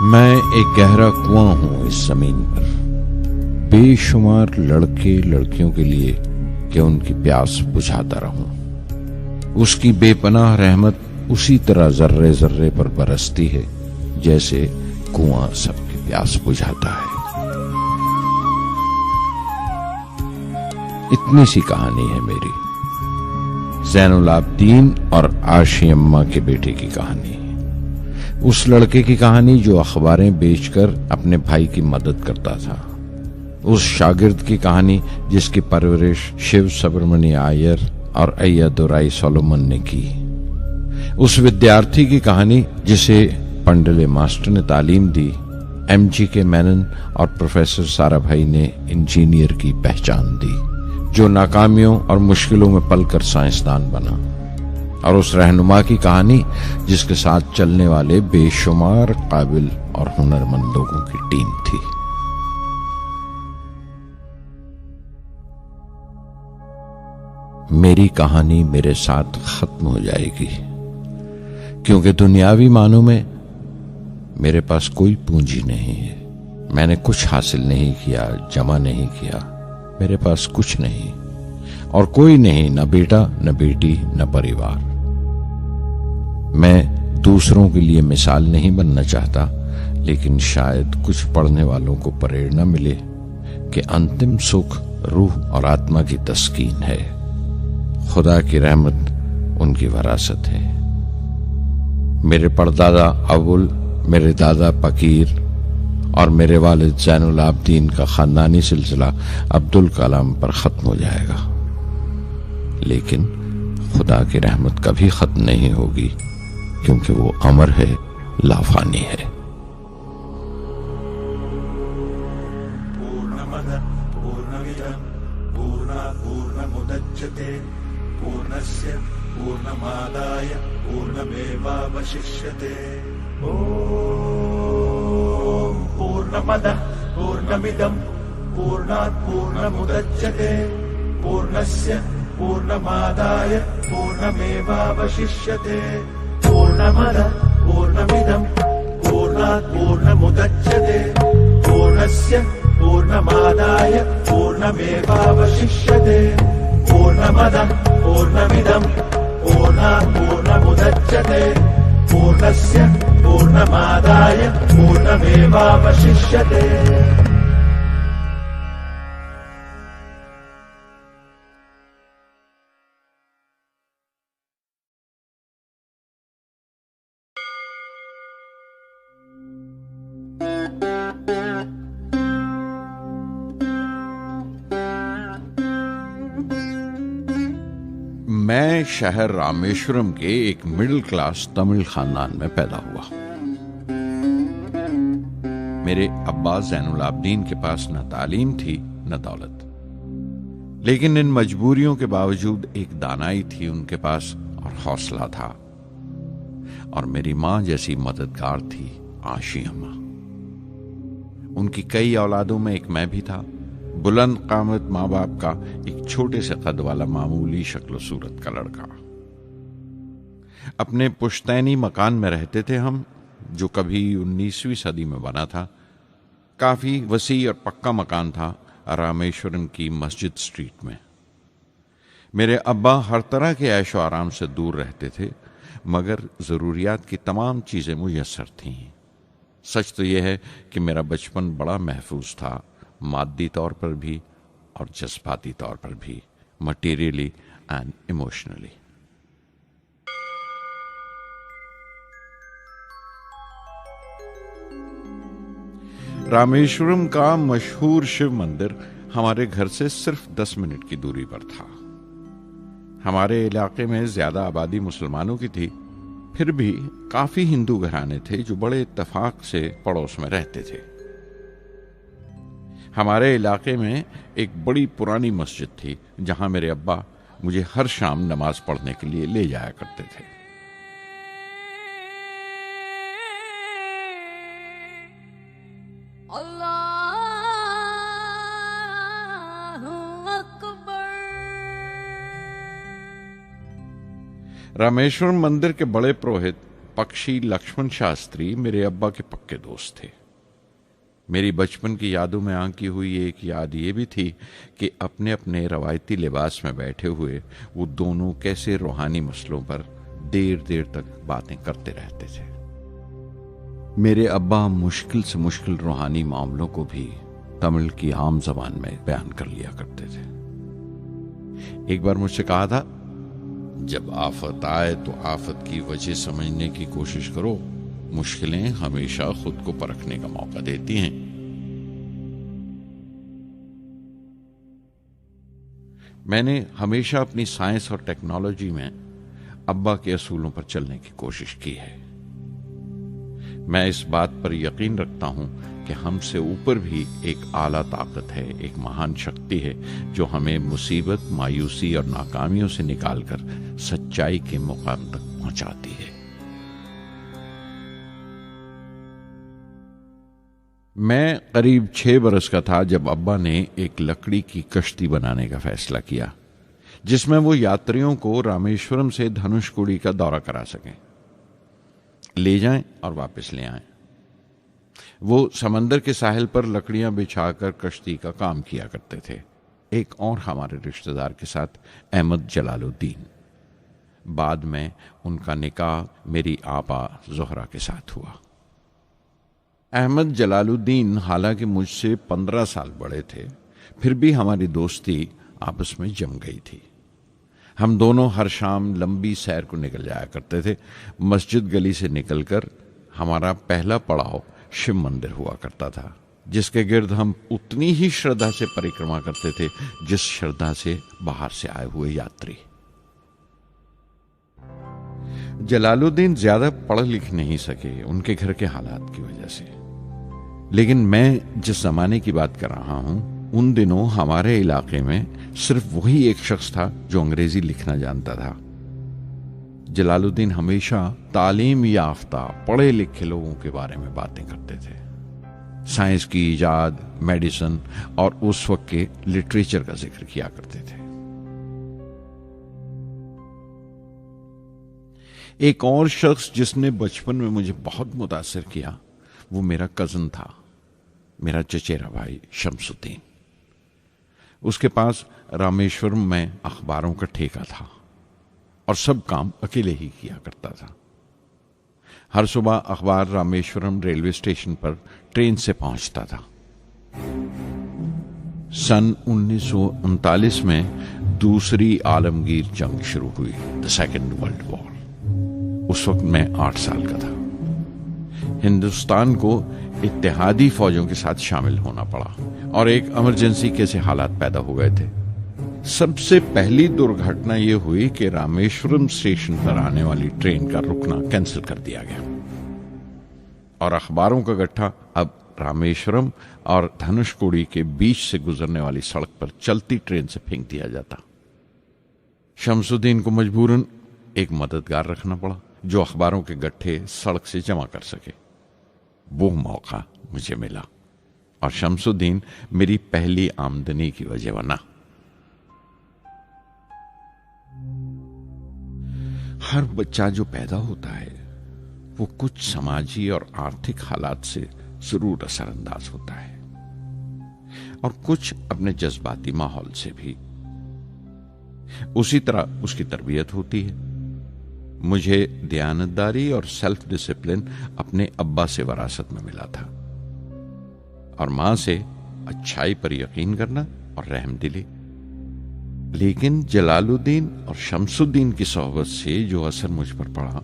मैं एक गहरा कुआं हूं इस जमीन पर, बेशुमार लड़के लड़कियों के लिए कि उनकी प्यास बुझाता रहूं। उसकी बेपनाह रहमत उसी तरह जर्रे जर्रे पर बरसती है जैसे कुआं सबकी प्यास बुझाता है। इतनी सी कहानी है मेरी, ज़ैनुल आबदीन और आशी अम्मा के बेटे की कहानी। उस लड़के की कहानी जो अखबारें बेचकर अपने भाई की मदद करता था। उस शागिर्द की कहानी जिसकी परवरिश शिव सुब्रमण्य अय्यर और अय्यादुराई सोलोमन ने की। उस विद्यार्थी की कहानी जिसे पंडले मास्टर ने तालीम दी, MGK मेनन और प्रोफेसर साराभाई ने इंजीनियर की पहचान दी, जो नाकामियों और मुश्किलों में पलकर साइंसदान बना। और उस रहनुमा की कहानी जिसके साथ चलने वाले बेशुमार काबिल और हुनरमंद लोगों की टीम थी। मेरी कहानी मेरे साथ खत्म हो जाएगी, क्योंकि दुनियावी मानों में मेरे पास कोई पूंजी नहीं है। मैंने कुछ हासिल नहीं किया, जमा नहीं किया। मेरे पास कुछ नहीं और कोई नहीं, न बेटा, न बेटी, न परिवार। मैं दूसरों के लिए मिसाल नहीं बनना चाहता, लेकिन शायद कुछ पढ़ने वालों को प्रेरणा मिले कि अंतिम सुख रूह और आत्मा की तस्कीन है। खुदा की रहमत उनकी वरासत है। मेरे परदादा अबुल, मेरे दादा फकीर और मेरे वालिद ज़ैनुल आबदीन का खानदानी सिलसिला अब्दुल कलाम पर खत्म हो जाएगा, लेकिन खुदा की रहमत कभी खत्म नहीं होगी, क्योंकि वो अमर है, लाफानी है। पूर्णमद पूर्णमिदं पूर्णात् पूर्णमुदच्यते पूर्णस्य पूर्णमादाय पूर्णमेवावशिष्यते। ॐ पूर्णमदः पूर्णमिदं पूर्णात् पूर्णमुदच्यते पूर्णस्य पूर्णमादाय पूर्णमेवावशिष्यते। पूर्णमदः पूर्णमिदं पूर्णात् पूर्णमुदच्यते पूर्णस्य पूर्णमादाय पूर्णमेवावशिष्यते। पूर्णमदः पूर्णमिदं पूर्णात् पूर्णमुदच्यते पूर्णस्य पूर्णमादाय पूर्णमेवावशिष्यते। मैं शहर रामेश्वरम के एक मिडिल क्लास तमिल खानदान में पैदा हुआ। मेरे अब्बा ज़ैनुल आबदीन के पास न तालीम थी न दौलत, लेकिन इन मजबूरियों के बावजूद एक दानाई थी उनके पास और हौसला था। और मेरी मां जैसी मददगार थी आशी अम्मा। उनकी कई औलादों में एक मैं भी था, बुलंद कामत माँ बाप का एक छोटे से कद वाला मामूली शक्ल सूरत का लड़का। अपने पुश्तैनी मकान में रहते थे हम, जो कभी 19वीं सदी में बना था। काफी वसी और पक्का मकान था रामेश्वरम की मस्जिद स्ट्रीट में। मेरे अब्बा हर तरह के ऐशो आराम से दूर रहते थे, मगर जरूरियात की तमाम चीजें मुयस्सर थीं। सच तो यह है कि मेरा बचपन बड़ा महफूज था, मादी तौर पर भी और जज्बाती तौर पर भी, मटीरियली एंड इमोशनली। रामेश्वरम का मशहूर शिव मंदिर हमारे घर से सिर्फ 10 मिनट की दूरी पर था। हमारे इलाके में ज्यादा आबादी मुसलमानों की थी, फिर भी काफी हिंदू घराने थे जो बड़े इत्तेफाक से पड़ोस में रहते थे। हमारे इलाके में एक बड़ी पुरानी मस्जिद थी, जहां मेरे अब्बा मुझे हर शाम नमाज पढ़ने के लिए ले जाया करते थे। रामेश्वरम मंदिर के बड़े पुरोहित पक्षी लक्ष्मण शास्त्री मेरे अब्बा के पक्के दोस्त थे। मेरी बचपन की यादों में आंकी हुई एक याद ये भी थी कि अपने अपने रवायती लिबास में बैठे हुए वो दोनों कैसे रूहानी मसलों पर देर देर तक बातें करते रहते थे। मेरे अब्बा मुश्किल से मुश्किल रूहानी मामलों को भी तमिल की आम जबान में बयान कर लिया करते थे। एक बार मुझसे कहा था, जब आफत आए तो आफत की वजह समझने की कोशिश करो, मुश्किलें हमेशा खुद को परखने का मौका देती हैं। मैंने हमेशा अपनी साइंस और टेक्नोलॉजी में अब्बा के असूलों पर चलने की कोशिश की है। मैं इस बात पर यकीन रखता हूं कि हमसे ऊपर भी एक आला ताकत है, एक महान शक्ति है जो हमें मुसीबत, मायूसी और नाकामियों से निकालकर सच्चाई के मुकाम तक पहुंचाती है। मैं करीब 6 बरस का था जब अब्बा ने एक लकड़ी की कश्ती बनाने का फैसला किया, जिसमें वो यात्रियों को रामेश्वरम से धनुषकोडी का दौरा करा सकें, ले जाएं और वापस ले आएं। वो समंदर के साहिल पर लकड़ियां बिछाकर कश्ती का काम किया करते थे, एक और हमारे रिश्तेदार के साथ, अहमद जलालुद्दीन। बाद में उनका निकाह मेरी आपा जोहरा के साथ हुआ। अहमद जलालुद्दीन हालांकि मुझसे 15 साल बड़े थे, फिर भी हमारी दोस्ती आपस में जम गई थी। हम दोनों हर शाम लंबी सैर को निकल जाया करते थे। मस्जिद गली से निकलकर हमारा पहला पड़ाव शिव मंदिर हुआ करता था, जिसके गिर्द हम उतनी ही श्रद्धा से परिक्रमा करते थे जिस श्रद्धा से बाहर से आए हुए यात्री। जलालुद्दीन ज्यादा पढ़ लिख नहीं सके उनके घर के हालात की वजह से, लेकिन मैं जिस जमाने की बात कर रहा हूं, उन दिनों हमारे इलाके में सिर्फ वही एक शख्स था जो अंग्रेजी लिखना जानता था। जलालुद्दीन हमेशा तालीम याफ्ता पढ़े लिखे लोगों के बारे में बातें करते थे, साइंस की इजाद, मेडिसिन और उस वक्त के लिटरेचर का जिक्र किया करते थे। एक और शख्स जिसने बचपन में मुझे बहुत मुतासिर किया वो मेरा कजन था, मेरा चचेरा भाई शमसुद्दीन। उसके पास रामेश्वरम में अखबारों का ठेका था और सब काम अकेले ही किया करता था। हर सुबह अखबार रामेश्वरम रेलवे स्टेशन पर ट्रेन से पहुंचता था। सन 1939 में दूसरी आलमगीर जंग शुरू हुई, द सेकेंड वर्ल्ड वॉर। उस वक्त मैं 8 साल का था। हिंदुस्तान को इत्तेहादी फौजों के साथ शामिल होना पड़ा और एक इमरजेंसी के हालात पैदा हो गए थे। सबसे पहली दुर्घटना यह हुई कि रामेश्वरम स्टेशन पर आने वाली ट्रेन का रुकना कैंसिल कर दिया गया और अखबारों का गट्ठा अब रामेश्वरम और धनुषकोडी के बीच से गुजरने वाली सड़क पर चलती ट्रेन से फेंक दिया जाता। शमसुद्दीन को मजबूरन एक मददगार रखना पड़ा जो अखबारों के गट्ठे सड़क से जमा कर सके। वो मौका मुझे मिला और शमसुद्दीन मेरी पहली आमदनी की वजह बना। हर बच्चा जो पैदा होता है वो कुछ समाजी और आर्थिक हालात से जरूर असरअंदाज होता है और कुछ अपने जज्बाती माहौल से भी। उसी तरह उसकी तरबियत होती है। मुझे दयानतदारी और सेल्फ डिसिप्लिन अपने अब्बा से विरासत में मिला था और मां से अच्छाई पर यकीन करना और रहमदिली। लेकिन जलालुद्दीन और शमसुद्दीन की सोहबत से जो असर मुझ पर पड़ा,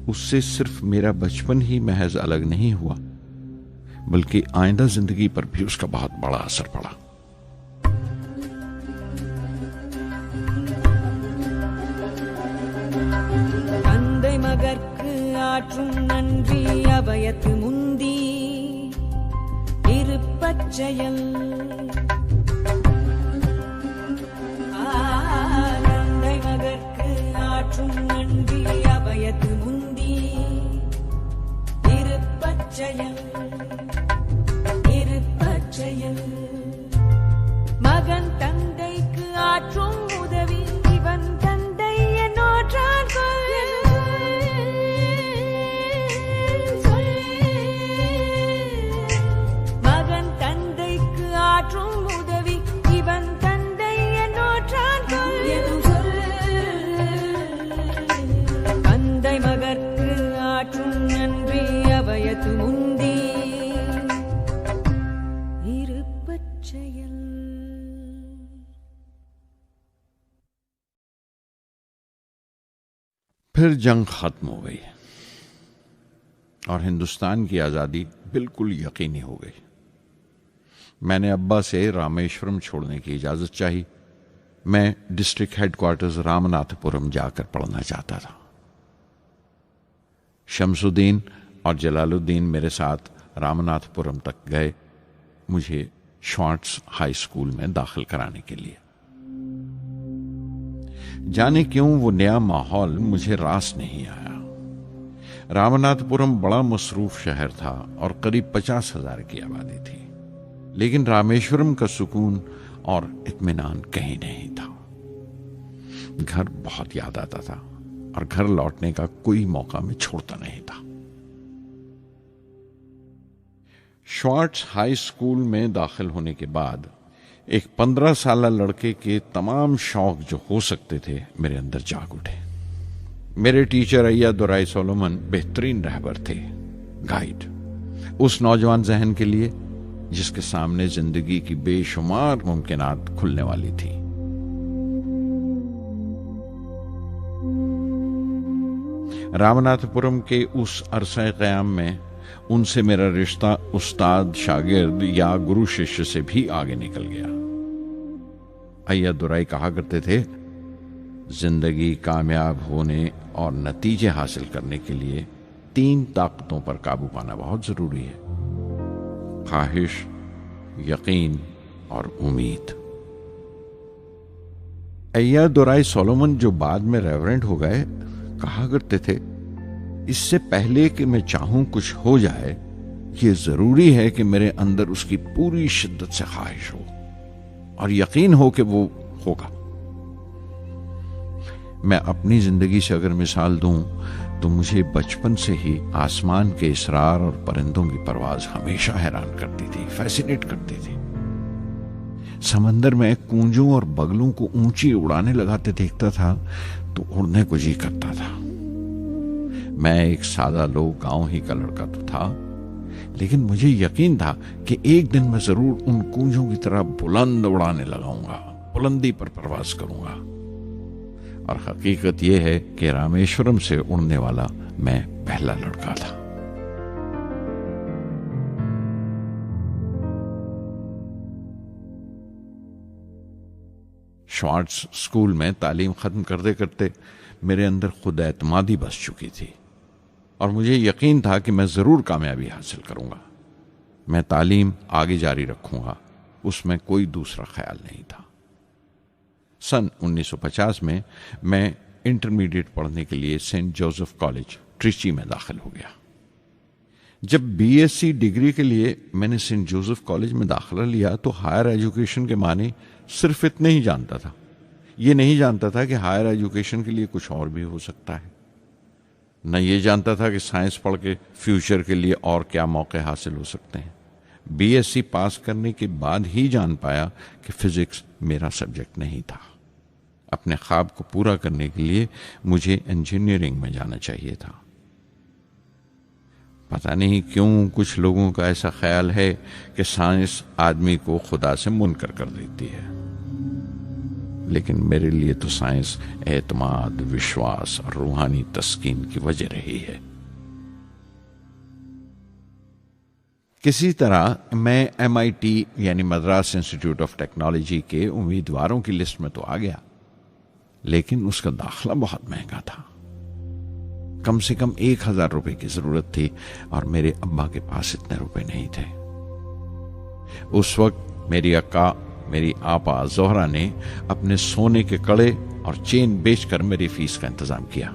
उससे सिर्फ मेरा बचपन ही महज अलग नहीं हुआ, बल्कि आइंदा जिंदगी पर भी उसका बहुत बड़ा असर पड़ा। தந்தை மகற்கு ஆற்றும் நன்றி அபயத்து முந்தி இருப்பச்செயல். தந்தை மகற்கு ஆற்றும் நன்றி அபயத்து முந்தி இருப்பச்செயல். இருப்பச்செயல் மகன் தந்தைக்கு ஆற்றும் உதவி இவன் தந்தை என்னோற்றான் கொள். फिर जंग खत्म हो गई और हिंदुस्तान की आज़ादी बिल्कुल यकीनी हो गई। मैंने अब्बा से रामेश्वरम छोड़ने की इजाज़त चाही। मैं डिस्ट्रिक्ट हेडक्वार्टर्स रामनाथपुरम जाकर पढ़ना चाहता था। शमसुद्दीन और जलालुद्दीन मेरे साथ रामनाथपुरम तक गए मुझे श्वार्ट्ज हाई स्कूल में दाखिल कराने के लिए। जाने क्यों वो नया माहौल मुझे रास नहीं आया। रामनाथपुरम बड़ा मसरूफ शहर था और करीब 50,000 की आबादी थी, लेकिन रामेश्वरम का सुकून और इत्मीनान कहीं नहीं था। घर बहुत याद आता था और घर लौटने का कोई मौका मैं छोड़ता नहीं था। श्वार्ट्ज हाई स्कूल में दाखिल होने के बाद एक 15 साल लड़के के तमाम शौक जो हो सकते थे मेरे अंदर जाग उठे। मेरे टीचर अय्या दुराई सोलोमन बेहतरीन रहबर थे, गाइड, उस नौजवान जहन के लिए जिसके सामने जिंदगी की बेशुमार मुमकिनात खुलने वाली थी। रामनाथपुरम के उस अरसे क़याम में उनसे मेरा रिश्ता उस्ताद शागिर्द या गुरु शिष्य से भी आगे निकल गया। अय्या दुराई कहा करते थे, जिंदगी कामयाब होने और नतीजे हासिल करने के लिए 3 ताकतों पर काबू पाना बहुत जरूरी है: ख्वाहिश, यकीन और उम्मीद। अय्या दुराई सोलोमन, जो बाद में रेवरेंड हो गए, कहा करते थे, इससे पहले कि मैं चाहूं कुछ हो जाए, यह जरूरी है कि मेरे अंदर उसकी पूरी शिद्दत से ख्वाहिश हो और यकीन हो कि वो होगा। मैं अपनी जिंदगी से अगर मिसाल दूं तो मुझे बचपन से ही आसमान के इसरार और परिंदों की परवाज हमेशा हैरान करती थी, फैसिनेट करती थी। समंदर में कूंजों और बगलों को ऊंची उड़ाने लगाते देखता था तो उड़ने को जी करता था। मैं एक सादा लोग गांव ही का लड़का तो था, लेकिन मुझे यकीन था कि एक दिन मैं जरूर उन कूंजों की तरह बुलंद उड़ाने लगाऊंगा, बुलंदी पर परवाज करूंगा। और हकीकत यह है कि रामेश्वरम से उड़ने वाला मैं पहला लड़का था। श्वार्ट्ज स्कूल में तालीम खत्म करते करते मेरे अंदर खुद एतमादी बस चुकी थी और मुझे यकीन था कि मैं जरूर कामयाबी हासिल करूंगा। मैं तालीम आगे जारी रखूंगा, उसमें कोई दूसरा ख्याल नहीं था। सन 1950 में मैं इंटरमीडिएट पढ़ने के लिए सेंट जोसेफ कॉलेज ट्रिची में दाखिल हो गया। जब बीएससी डिग्री के लिए मैंने सेंट जोसेफ कॉलेज में दाखिला लिया तो हायर एजुकेशन के माने सिर्फ इतने ही जानता था। ये नहीं जानता था कि हायर एजुकेशन के लिए कुछ और भी हो सकता है। न ये जानता था कि साइंस पढ़ के फ्यूचर के लिए और क्या मौके हासिल हो सकते हैं। बीएससी पास करने के बाद ही जान पाया कि फिजिक्स मेरा सब्जेक्ट नहीं था। अपने ख्वाब को पूरा करने के लिए मुझे इंजीनियरिंग में जाना चाहिए था। पता नहीं क्यों कुछ लोगों का ऐसा ख्याल है कि साइंस आदमी को खुदा से मुनकर कर देती है, लेकिन मेरे लिए तो साइंस एतमाद, विश्वास और रूहानी तस्कीन की वजह रही है। किसी तरह मैं MIT यानी मद्रास इंस्टीट्यूट ऑफ टेक्नोलॉजी के उम्मीदवारों की लिस्ट में तो आ गया, लेकिन उसका दाखला बहुत महंगा था। कम से कम 1,000 रुपए की जरूरत थी और मेरे अब्बा के पास इतने रुपए नहीं थे। उस वक्त मेरी अक्का, मेरी आपा जोहरा ने अपने सोने के कड़े और चेन बेचकर मेरी फीस का इंतजाम किया।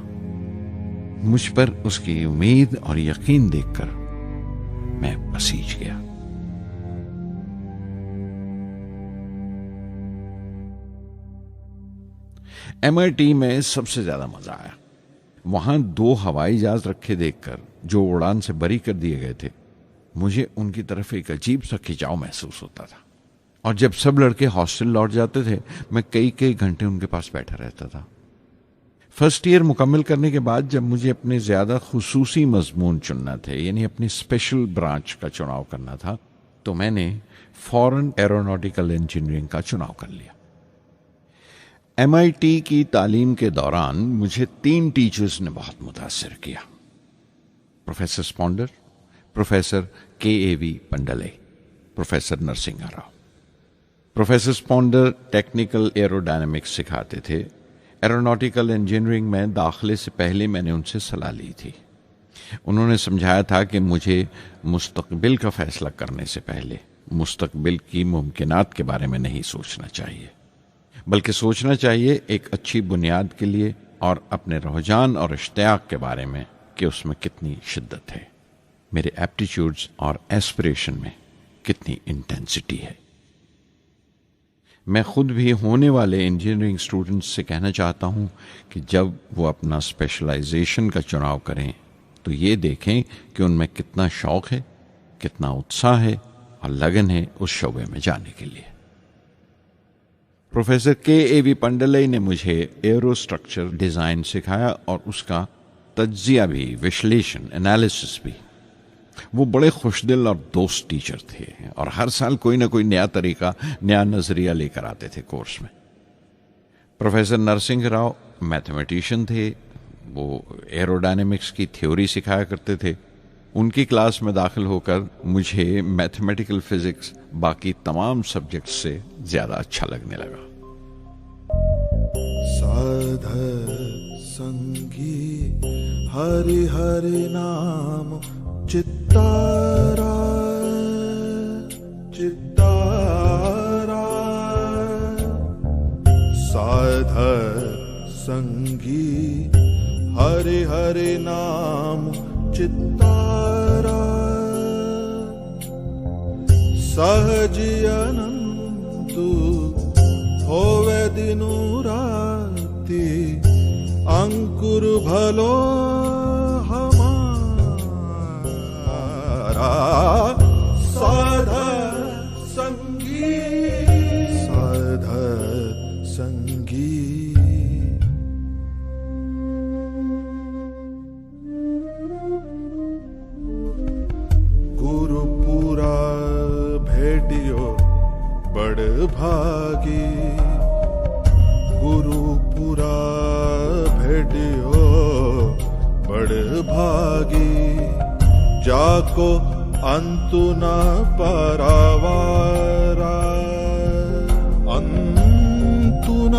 मुझ पर उसकी उम्मीद और यकीन देखकर मैं पसीज गया। MIT में सबसे ज्यादा मजा आया। वहां 2 हवाई जहाज रखे देखकर जो उड़ान से बरी कर दिए गए थे, मुझे उनकी तरफ एक अजीब सा खिंचाव महसूस होता था। और जब सब लड़के हॉस्टल लौट जाते थे, मैं कई कई घंटे उनके पास बैठा रहता था। फर्स्ट ईयर मुकम्मल करने के बाद जब मुझे अपने ज्यादा खुसूसी मजमून चुनना थे, यानी अपनी स्पेशल ब्रांच का चुनाव करना था, तो मैंने फॉरेन एरोनॉटिकल इंजीनियरिंग का चुनाव कर लिया। MIT की तालीम के दौरान मुझे 3 टीचर्स ने बहुत मुतासिर किया। Professor Sponder, professor KAV Pandalai, professor Narasimha Rao. Professor Sponder technical aerodynamics सिखाते थे। एरोनॉटिकल इंजीनियरिंग में दाखिले से पहले मैंने उनसे सलाह ली थी। उन्होंने समझाया था कि मुझे मुस्तकबिल का फैसला करने से पहले मुस्तकबिल की मुमकिनात के बारे में नहीं सोचना चाहिए, बल्कि सोचना चाहिए एक अच्छी बुनियाद के लिए और अपने रुझान और इश्तियाक के बारे में कि उसमें कितनी शिद्दत है, मेरे एप्टीट्यूड्स और एस्पिरेशन में कितनी इंटेंसिटी है। मैं खुद भी होने वाले इंजीनियरिंग स्टूडेंट्स से कहना चाहता हूं कि जब वो अपना स्पेशलाइजेशन का चुनाव करें तो ये देखें कि उनमें कितना शौक है, कितना उत्साह है और लगन है उस शोबे में जाने के लिए। प्रोफेसर KAV पंडले ने मुझे एरोस्ट्रक्चर डिज़ाइन सिखाया और उसका तज्जिया भी, विश्लेषण, एनालिसिस भी। वो बड़े खुशदिल और दोस्त टीचर थे और हर साल कोई ना कोई नया तरीका, नया नजरिया लेकर आते थे कोर्स में। प्रोफेसर नरसिंह राव मैथमेटिशियन थे। वो एरोडायनेमिक्स की थ्योरी सिखाया करते थे। उनकी क्लास में दाखिल होकर मुझे मैथमेटिकल फिजिक्स बाकी तमाम सब्जेक्ट से ज्यादा अच्छा लगने लगा। साध संगी हरि हरि नाम चित्तारा चित्तारा, साध संगी हरि हरि नाम चित्तारा, सहजी अनंतु होवे दिनु राति, अंकुर भलो हमारा, साध संगी साध संगी। गुरुपुरा भेटियो बड़ भागी, गुरुपुरा भेटियो बड़ भागी, जाको अंतु न परवारा, अंतु न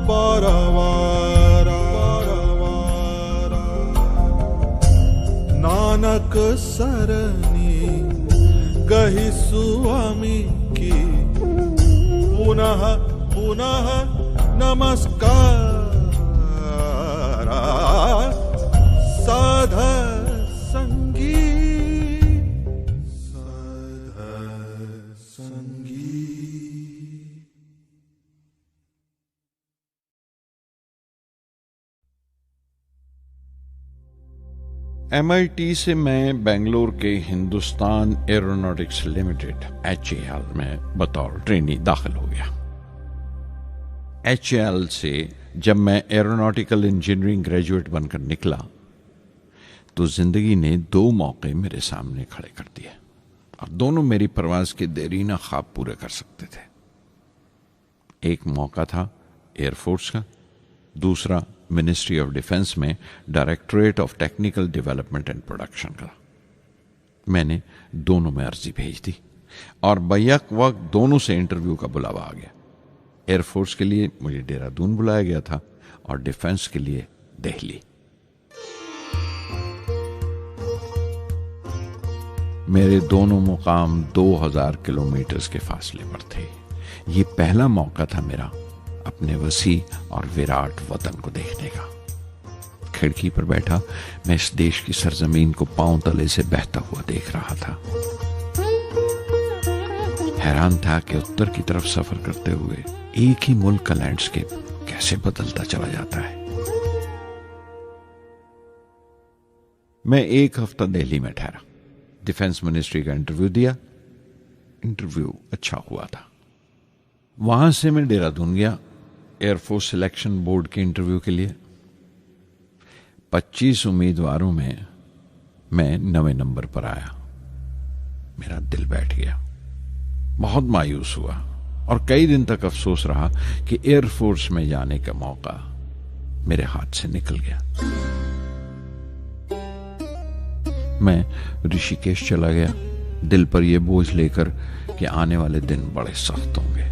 परवारा, नानक सरनी गही स्वामी की, पुनः पुनः नमस्कार, साध संगी साध संगी। MIT से मैं बेंगलोर के हिंदुस्तान एरोनॉटिक्स लिमिटेड HAL में बतौर ट्रेनी दाखिल हो गया। HAL से जब मैं एरोनॉटिकल इंजीनियरिंग ग्रेजुएट बनकर निकला तो जिंदगी ने 2 मौके मेरे सामने खड़े कर दिए और दोनों मेरी परवाज के देरीना ख्वाब पूरे कर सकते थे। एक मौका था एयरफोर्स का, दूसरा मिनिस्ट्री ऑफ डिफेंस में directorate of technical development and production का। मैंने दोनों में अर्जी भेज दी और बैक वक्त दोनों से इंटरव्यू का बुलावा आ गया। एयरफोर्स के लिए मुझे देहरादून बुलाया गया था और डिफेंस के लिए दिल्ली। मेरे दोनों मुकाम 2000 किलोमीटर के फासले पर थे। ये पहला मौका था मेरा अपने वसी और विराट वतन को देखने का। खिड़की पर बैठा मैं इस देश की सरजमीन को पांव तले से बहता हुआ देख रहा था। हैरान था कि उत्तर की तरफ सफर करते हुए एक ही मुल्क का लैंडस्केप कैसे बदलता चला जाता है। मैं 1 हफ्ता दिल्ली में ठहरा, डिफेंस मिनिस्ट्री का इंटरव्यू दिया। इंटरव्यू अच्छा हुआ था। वहां से मैं देहरादून गया एयरफोर्स सिलेक्शन बोर्ड के इंटरव्यू के लिए। 25 उम्मीदवारों में मैं 9वें नंबर पर आया। मेरा दिल बैठ गया, बहुत मायूस हुआ और कई दिन तक अफसोस रहा कि एयरफोर्स में जाने का मौका मेरे हाथ से निकल गया। मैं ऋषिकेश चला गया, दिल पर यह बोझ लेकर कि आने वाले दिन बड़े सख्त होंगे।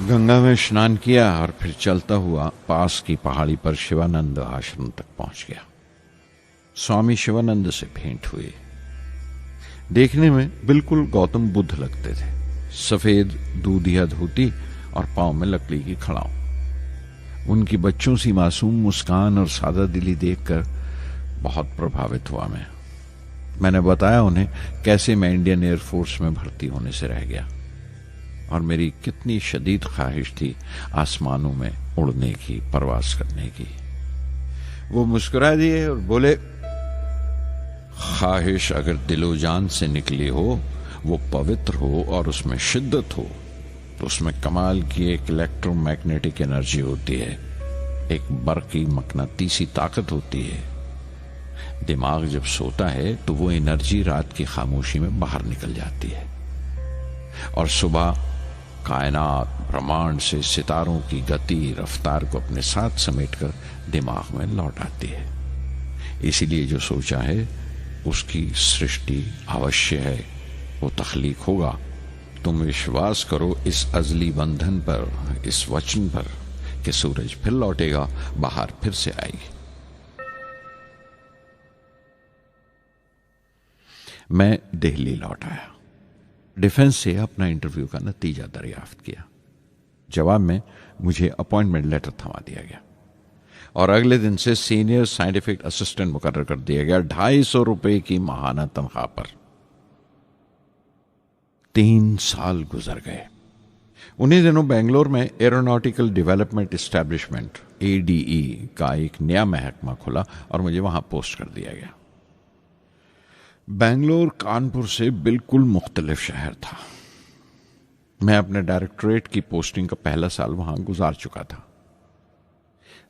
गंगा में स्नान किया और फिर चलता हुआ पास की पहाड़ी पर शिवानंद आश्रम तक पहुंच गया। स्वामी शिवानंद से भेंट हुई। देखने में बिल्कुल गौतम बुद्ध लगते थे, सफेद दूधिया धोती और पांव में लकड़ी की खड़ाऊ। उनकी बच्चों सी मासूम मुस्कान और सादा दिली देखकर बहुत प्रभावित हुआ मैंने बताया उन्हें कैसे मैं इंडियन एयरफोर्स में भर्ती होने से रह गया और मेरी कितनी शदीद ख्वाहिश थी आसमानों में उड़ने की, परवास करने की। वो मुस्कुरा दिए और बोले, ख्वाहिश अगर दिलो जान से निकली हो, वो पवित्र हो और उसमें शिद्दत हो, तो उसमें कमाल की एक इलेक्ट्रोमैग्नेटिक एनर्जी होती है, एक बरकी मकनातीसी ताकत होती है। दिमाग जब सोता है तो वो एनर्जी रात की खामोशी में बाहर निकल जाती है और सुबह कायनात ब्रह्मांड से सितारों की गति रफ्तार को अपने साथ समेटकर दिमाग में लौट आती है। इसीलिए जो सोचा है उसकी सृष्टि अवश्य है, वो तख्लीक होगा। तुम विश्वास करो इस अजली बंधन पर, इस वचन पर कि सूरज फिर लौटेगा, बाहर फिर से आएगी। मैं दिल्ली लौट आया, डिफेंस से अपना इंटरव्यू का नतीजा दरियाफ्त किया। जवाब में मुझे अपॉइंटमेंट लेटर थमा दिया गया और अगले दिन से सीनियर साइंटिफिक असिस्टेंट मुकर्रर कर दिया गया 250 रुपए की माहाना तनख्वाह पर। 3 साल गुजर गए। उन्हीं दिनों बेंगलोर में एरोनॉटिकल डेवलपमेंट एस्टेब्लिशमेंट ADE का एक नया महकमा खुला और मुझे वहां पोस्ट कर दिया गया। बेंगलोर कानपुर से बिल्कुल मुख्तलिफ शहर था। मैं अपने डायरेक्टरेट की पोस्टिंग का पहला साल वहां गुजार चुका था।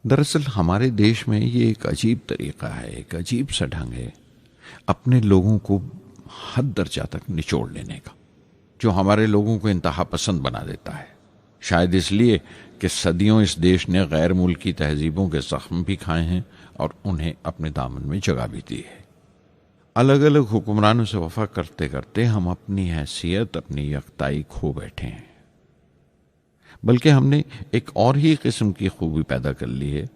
दरअसल हमारे देश में ये एक अजीब तरीका है, एक अजीब सा ढंग है अपने लोगों को हद दर्जा तक निचोड़ लेने का, जो हमारे लोगों को इंतहा पसंद बना देता है। शायद इसलिए कि सदियों इस देश ने गैर मुल्की तहजीबों के जख्म भी खाए हैं और उन्हें अपने दामन में जगह भी दी है। अलग अलग हुक्मरानों से वफा करते करते हम अपनी हैसियत, अपनी यकताई खो बैठे हैं। बल्कि हमने एक और ही किस्म की खूबी पैदा कर ली है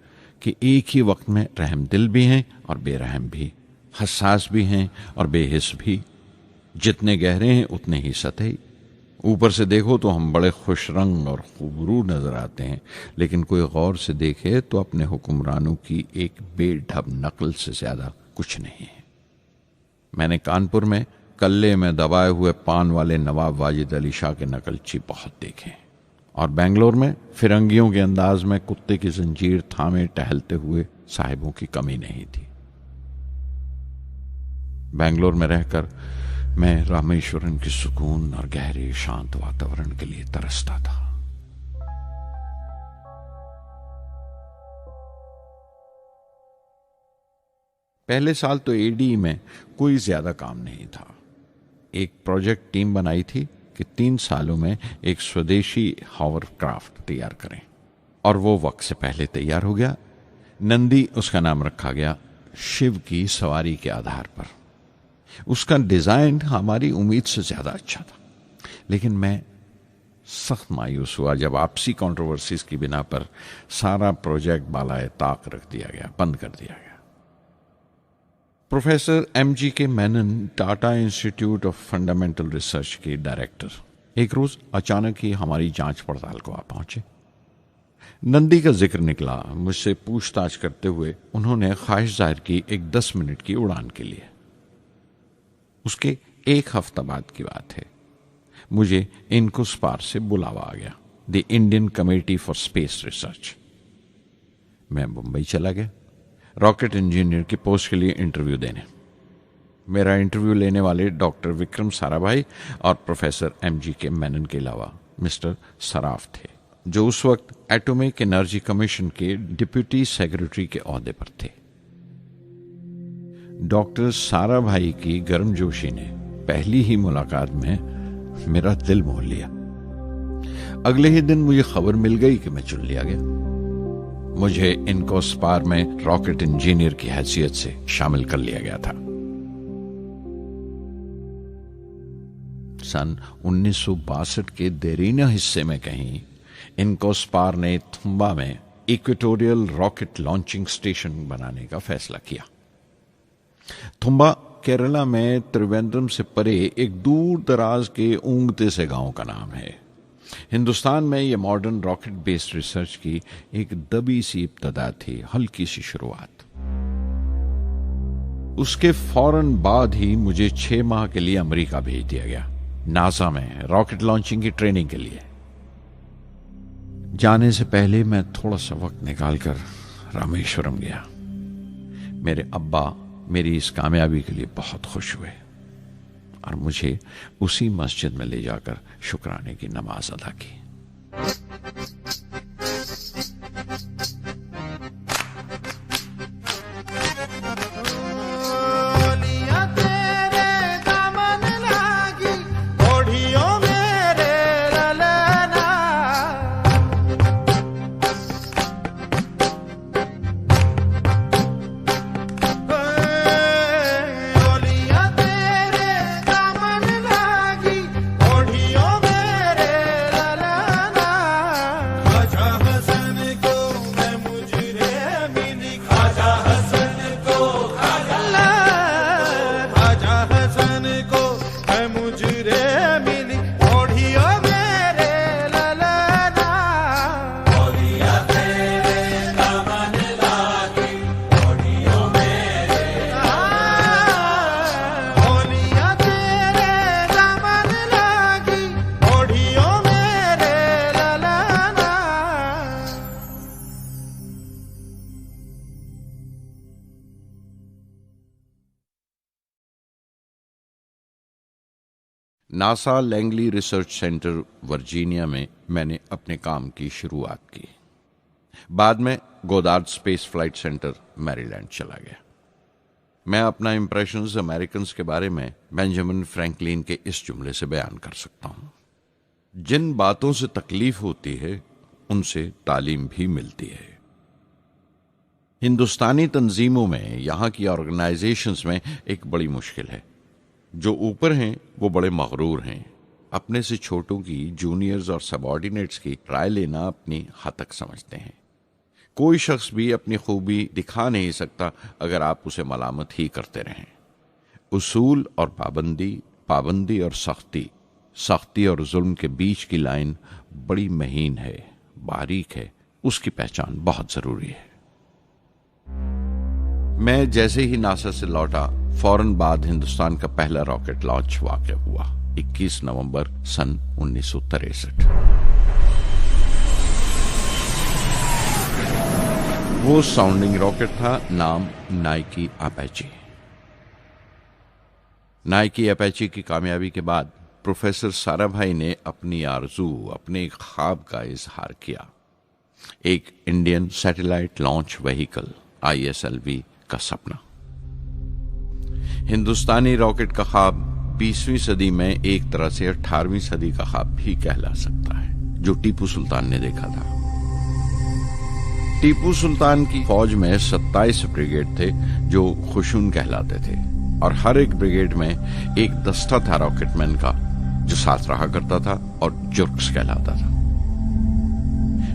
कि एक ही वक्त में रहम दिल भी हैं और बेरहम भी, हसास भी हैं और बेहिस भी। जितने गहरे हैं उतने ही सतही। ऊपर से देखो तो हम बड़े खुश रंग और खूबरू नजर आते हैं, लेकिन कोई गौर से देखे तो अपने हुक्मरानों की एक बेढब नकल से ज्यादा कुछ नहीं है। मैंने कानपुर में कल्ले में दबाए हुए पान वाले नवाब वाजिद अली शाह के नकलची बहुत देखे और बेंगलोर में फिरंगियों के अंदाज में कुत्ते की जंजीर थामे टहलते हुए साहिबों की कमी नहीं थी। बेंगलोर में रहकर मैं रामेश्वरम की सुकून और गहरे शांत वातावरण के लिए तरसता था। पहले साल तो ADE में कोई ज्यादा काम नहीं था। एक प्रोजेक्ट टीम बनाई थी कि 3 सालों में एक स्वदेशी हॉवरक्राफ्ट तैयार करें और वो वक्त से पहले तैयार हो गया। नंदी उसका नाम रखा गया, शिव की सवारी के आधार पर। उसका डिजाइन हमारी उम्मीद से ज्यादा अच्छा था, लेकिन मैं सख्त मायूस हुआ जब आपसी कंट्रोवर्सीज की बिना पर सारा प्रोजेक्ट बालाए ताक रख दिया गया, बंद कर दिया गया। Professor MGK Menon, Tata institute of fundamental research के डायरेक्टर, एक रोज अचानक ही हमारी जांच पड़ताल को आ पहुंचे। नंदी का जिक्र निकला। मुझसे पूछताछ करते हुए उन्होंने ख्वाहिश जाहिर की एक 10 मिनट की उड़ान के लिए। उसके 1 हफ्ता बाद की बात है, मुझे इनकुस्पार से बुलावा आ गया, the Indian committee for space research. मैं मुंबई चला गया रॉकेट इंजीनियर की पोस्ट के लिए इंटरव्यू देने। मेरा इंटरव्यू लेने वाले डॉक्टर विक्रम साराभाई और प्रोफेसर MGK मेनन के अलावा मिस्टर सराफ थे, जो उस वक्त एटॉमिक एनर्जी कमीशन के डिप्यूटी सेक्रेटरी के ओहदे पर थे। डॉक्टर साराभाई की गर्मजोशी ने पहली ही मुलाकात में मेरा दिल मोह लिया। अगले ही दिन मुझे खबर मिल गई कि मैं चुन लिया गया। मुझे इनकोस्पार में रॉकेट इंजीनियर की हैसियत से शामिल कर लिया गया था। सन 1962 के देरीना हिस्से में कहीं इनकोस्पार ने थुम्बा में इक्वेटोरियल रॉकेट लॉन्चिंग स्टेशन बनाने का फैसला किया। थुम्बा केरला में त्रिवेंद्रम से परे एक दूर दराज के ऊंगते से गांव का नाम है। हिंदुस्तान में यह मॉडर्न रॉकेट बेस्ड रिसर्च की एक दबी सी इब्तदा थी, हल्की सी शुरुआत। उसके फौरन बाद ही मुझे 6 माह के लिए अमेरिका भेज दिया गया, नासा में रॉकेट लॉन्चिंग की ट्रेनिंग के लिए। जाने से पहले मैं थोड़ा सा वक्त निकालकर रामेश्वरम गया। मेरे अब्बा मेरी इस कामयाबी के लिए बहुत खुश हुए और मुझे उसी मस्जिद में ले जाकर शुक्राने की नमाज अदा की। NASA Langley research centre Virginia में मैंने अपने काम की शुरुआत की। बाद में Goddard space flight centre Maryland चला गया। मैं अपना इंप्रेशंस अमेरिकन्स के बारे में बेंजामिन फ्रैंकलिन के इस जुमले से बयान कर सकता हूं, जिन बातों से तकलीफ होती है उनसे तालीम भी मिलती है। हिंदुस्तानी तंजीमों में, यहां की ऑर्गेनाइजेशंस में एक बड़ी मुश्किल है। जो ऊपर हैं वो बड़े मगरूर हैं। अपने से छोटों की, जूनियर्स और सबऑर्डिनेट्स की राय लेना अपनी हतक समझते हैं। कोई शख्स भी अपनी खूबी दिखा नहीं सकता अगर आप उसे मलामत ही करते रहें। उसूल और पाबंदी, पाबंदी और सख्ती, सख्ती और जुल्म के बीच की लाइन बड़ी महीन है, बारीक है। उसकी पहचान बहुत जरूरी है। मैं जैसे ही नासा से लौटा, फौरन बाद हिंदुस्तान का पहला रॉकेट लॉन्च वाक़या हुआ, 21 नवंबर सन 1963। वो साउंडिंग रॉकेट था, नाम नाइकी अपेची। नाइकी अपेची की कामयाबी के बाद प्रोफेसर साराभाई ने अपनी आरजू, अपने ख्वाब का इजहार किया। एक Indian satellite launch vehicle ISLV का सपना। हिंदुस्तानी रॉकेट का ख्वाब 20वीं सदी में एक तरह से 18वीं सदी का ख्वाब भी कहला सकता है, जो टीपू सुल्तान ने देखा था। टीपू सुल्तान की फौज में 27 ब्रिगेड थे जो खुशून कहलाते थे, और हर एक ब्रिगेड में एक दस्ता था रॉकेटमैन का जो साथ रहा करता था और जुर्क्स कहलाता था।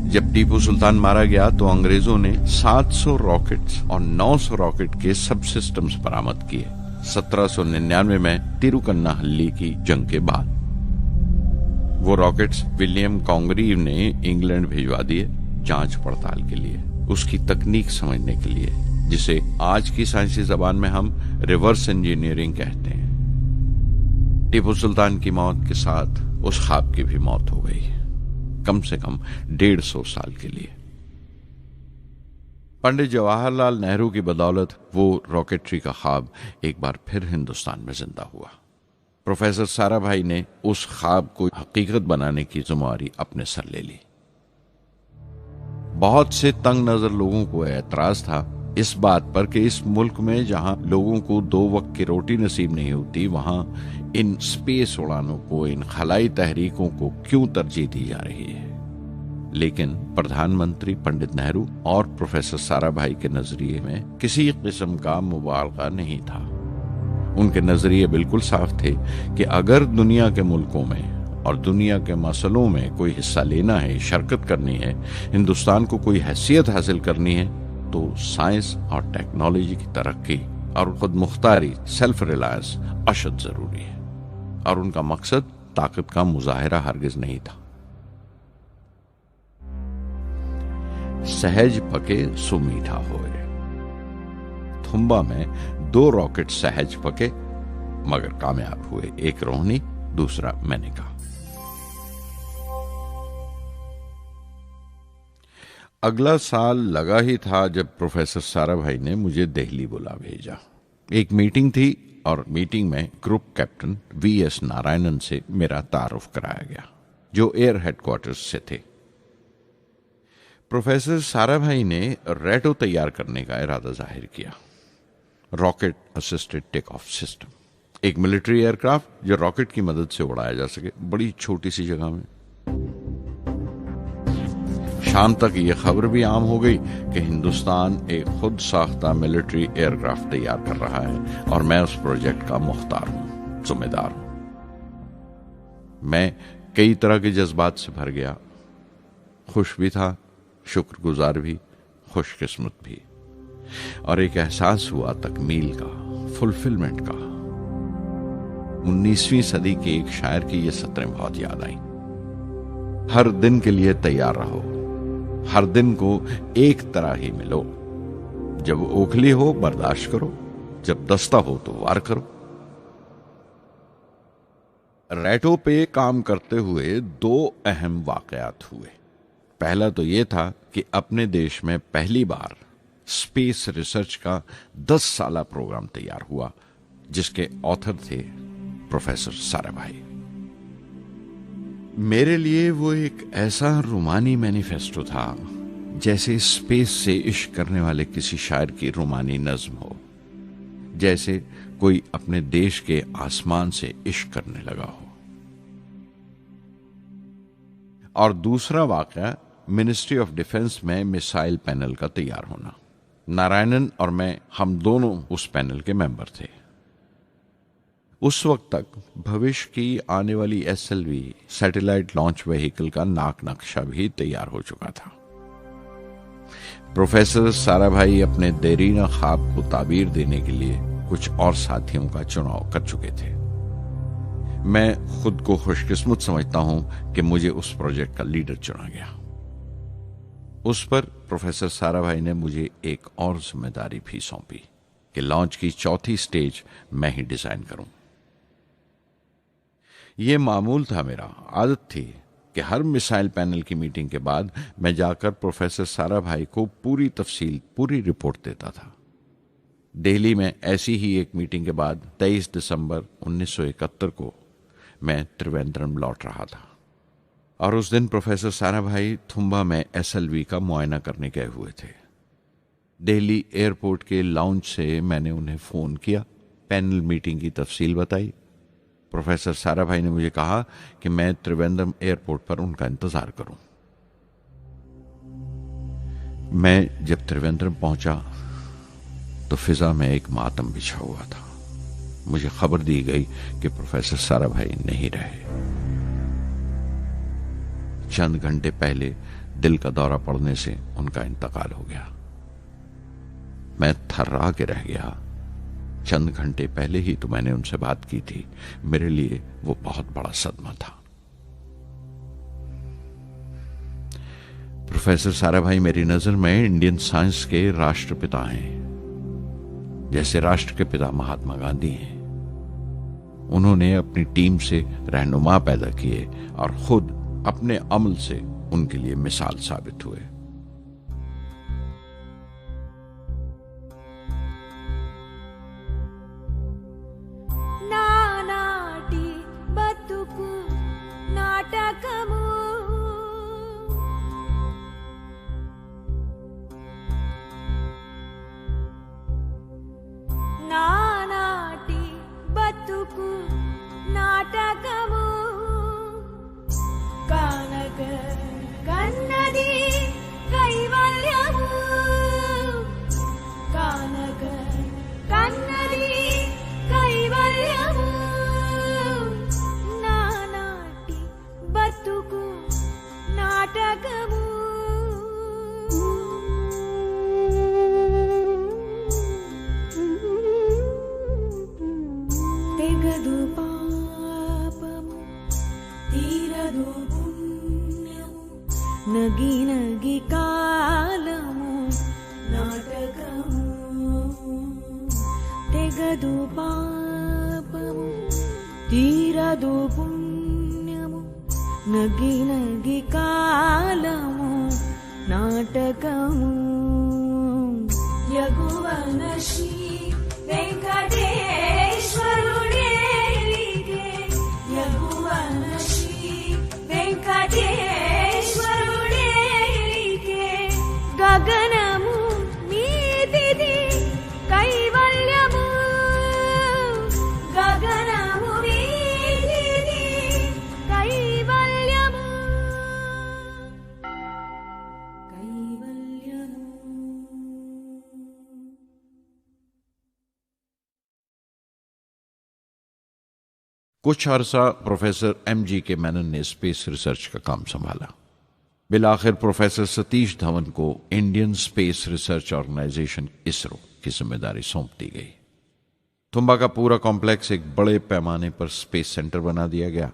जब टीपू सुल्तान मारा गया तो अंग्रेजों ने 700 रॉकेट्स और 900 रॉकेट के सब सिस्टम्स बरामद किए 1799 में तिरुकन्नाहल्ली की जंग के बाद। वो रॉकेट्स विलियम कॉन्गरीव ने इंग्लैंड भिजवा दिए जांच पड़ताल के लिए, उसकी तकनीक समझने के लिए, जिसे आज की साइंसी जबान में हम रिवर्स इंजीनियरिंग कहते हैं। टीपू सुल्तान की मौत के साथ उस ख्वाब की भी मौत हो गई, कम से कम 150 साल के लिए। पंडित जवाहरलाल नेहरू की बदौलत वो रॉकेटरी का ख्वाब एक बार फिर हिंदुस्तान में जिंदा हुआ। प्रोफेसर साराभाई ने उस ख्वाब को हकीकत बनाने की जिम्मेदारी अपने सर ले ली। बहुत से तंग नजर लोगों को एतराज था इस बात पर कि इस मुल्क में जहां लोगों को 2 वक्त की रोटी नसीब नहीं होती, वहां इन स्पेस उड़ानों को, इन खलाई तहरीकों को क्यों तरजीह दी जा रही है। लेकिन प्रधानमंत्री पंडित नेहरू और प्रोफेसर साराभाई के नजरिए में किसी किस्म का मुबालगा नहीं था। उनके नजरिए बिल्कुल साफ थे कि अगर दुनिया के मुल्कों में और दुनिया के मसलों में कोई हिस्सा लेना है, शिरकत करनी है, हिंदुस्तान को कोई हैसियत हासिल करनी है, तो साइंस और टेक्नोलॉजी की तरक्की और खुद मुख्तारी, सेल्फ रिलायंस अशद जरूरी है। और उनका मकसद ताकत का मुजाहिरा हरगिज नहीं था। सहज पके सुमीठा होए। थुम्बा में 2 रॉकेट सहज पके मगर कामयाब हुए, एक रोहिणी, दूसरा मेनिका। अगला साल लगा ही था जब प्रोफेसर साराभाई ने मुझे दिल्ली बुला भेजा। एक मीटिंग थी और मीटिंग में ग्रुप कैप्टन वीएस नारायणन से मेरा तारुफ कराया गया, जो एयर हेडक्वार्टर्स से थे। प्रोफेसर साराभाई ने रेटो तैयार करने का इरादा जाहिर किया, rocket assisted take off system, एक मिलिट्री एयरक्राफ्ट जो रॉकेट की मदद से उड़ाया जा सके बड़ी छोटी सी जगह में। शाम तक यह खबर भी आम हो गई कि हिंदुस्तान एक खुद साख्ता मिलिट्री एयरक्राफ्ट तैयार कर रहा है और मैं उस प्रोजेक्ट का मुख्तार हूं, जिम्मेदार हूं। मैं कई तरह के जज्बात से भर गया, खुश भी था, शुक्रगुजार भी, खुशकिस्मत भी, और एक एहसास हुआ तकमील का, फुलफिलमेंट का। 19वीं सदी के एक शायर की ये सत्रें बहुत याद आई। हर दिन के लिए तैयार रहो, हर दिन को एक तरह ही मिलो। जब ओखली हो बर्दाश्त करो, जब दस्ता हो तो वार करो। रेटो पे काम करते हुए 2 अहम वाकयात हुए। पहला तो यह था कि अपने देश में पहली बार स्पेस रिसर्च का 10 साला प्रोग्राम तैयार हुआ, जिसके ऑथर थे प्रोफेसर साराभाई। मेरे लिए वो एक ऐसा रूमानी मैनिफेस्टो था जैसे स्पेस से इश्क करने वाले किसी शायर की रूमानी नज्म हो, जैसे कोई अपने देश के आसमान से इश्क करने लगा हो। और दूसरा वाकया मिनिस्ट्री ऑफ डिफेंस में मिसाइल पैनल का तैयार होना। नारायणन और मैं, हम दोनों उस पैनल के मेंबर थे। उस वक्त तक भविष्य की आने वाली SLV सैटेलाइट लॉन्च व्हीकल का नाक नक्शा भी तैयार हो चुका था। प्रोफेसर साराभाई अपने देरीना ख्वाब को ताबीर देने के लिए कुछ और साथियों का चुनाव कर चुके थे। मैं खुद को खुशकिस्मत समझता हूं कि मुझे उस प्रोजेक्ट का लीडर चुना गया। उस पर प्रोफेसर साराभाई ने मुझे एक और जिम्मेदारी भी सौंपी कि लॉन्च की 4थी स्टेज मैं ही डिजाइन करूं। यह मामूल था, मेरा आदत थी कि हर मिसाइल पैनल की मीटिंग के बाद मैं जाकर प्रोफेसर साराभाई को पूरी तफसील, पूरी रिपोर्ट देता था। दिल्ली में ऐसी ही एक मीटिंग के बाद 23 दिसंबर 1971 को मैं त्रिवेंद्रम लौट रहा था और उस दिन प्रोफेसर साराभाई थुम्बा में SLV का मुआयना करने गए हुए थे। दिल्ली एयरपोर्ट के लाउंज से मैंने उन्हें फोन किया, पैनल मीटिंग की तफसील बताई। प्रोफेसर साराभाई ने मुझे कहा कि मैं त्रिवेंद्रम एयरपोर्ट पर उनका इंतजार करूं। मैं जब त्रिवेंद्रम पहुंचा तो फिजा में एक मातम बिछा हुआ था। मुझे खबर दी गई कि प्रोफेसर साराभाई नहीं रहे। चंद घंटे पहले दिल का दौरा पड़ने से उनका इंतकाल हो गया। मैं थर्रा के रह गया। चंद घंटे पहले ही तो मैंने उनसे बात की थी। मेरे लिए वो बहुत बड़ा सदमा था। प्रोफेसर साराभाई मेरी नजर में इंडियन साइंस के राष्ट्रपिता हैं, जैसे राष्ट्र के पिता महात्मा गांधी हैं। उन्होंने अपनी टीम से रहनुमा पैदा किए और खुद अपने अमल से उनके लिए मिसाल साबित हुए। నానాటి బతుకు నాటకము తీరదు పాపము తీరదు పుణ్యము నగి నగి కాలము నాటకము యగువన శ్రీ వెంకటేశ్వరుడేలిగే యగువన శ్రీ వెంకటేశ్వరుడేలిగే గగనము మీదిది కైవల్యము గగనము మీదిది కైవల్యము కైవల్యము कुछ अरसा प्रोफेसर एमजी के मेनन ने स्पेस रिसर्च का काम संभाला। बिलाखिर प्रोफेसर सतीश धवन को Indian space research organisation ISRO की जिम्मेदारी सौंप दी गई। तुम्बा का पूरा कॉम्प्लेक्स एक बड़े पैमाने पर स्पेस सेंटर बना दिया गया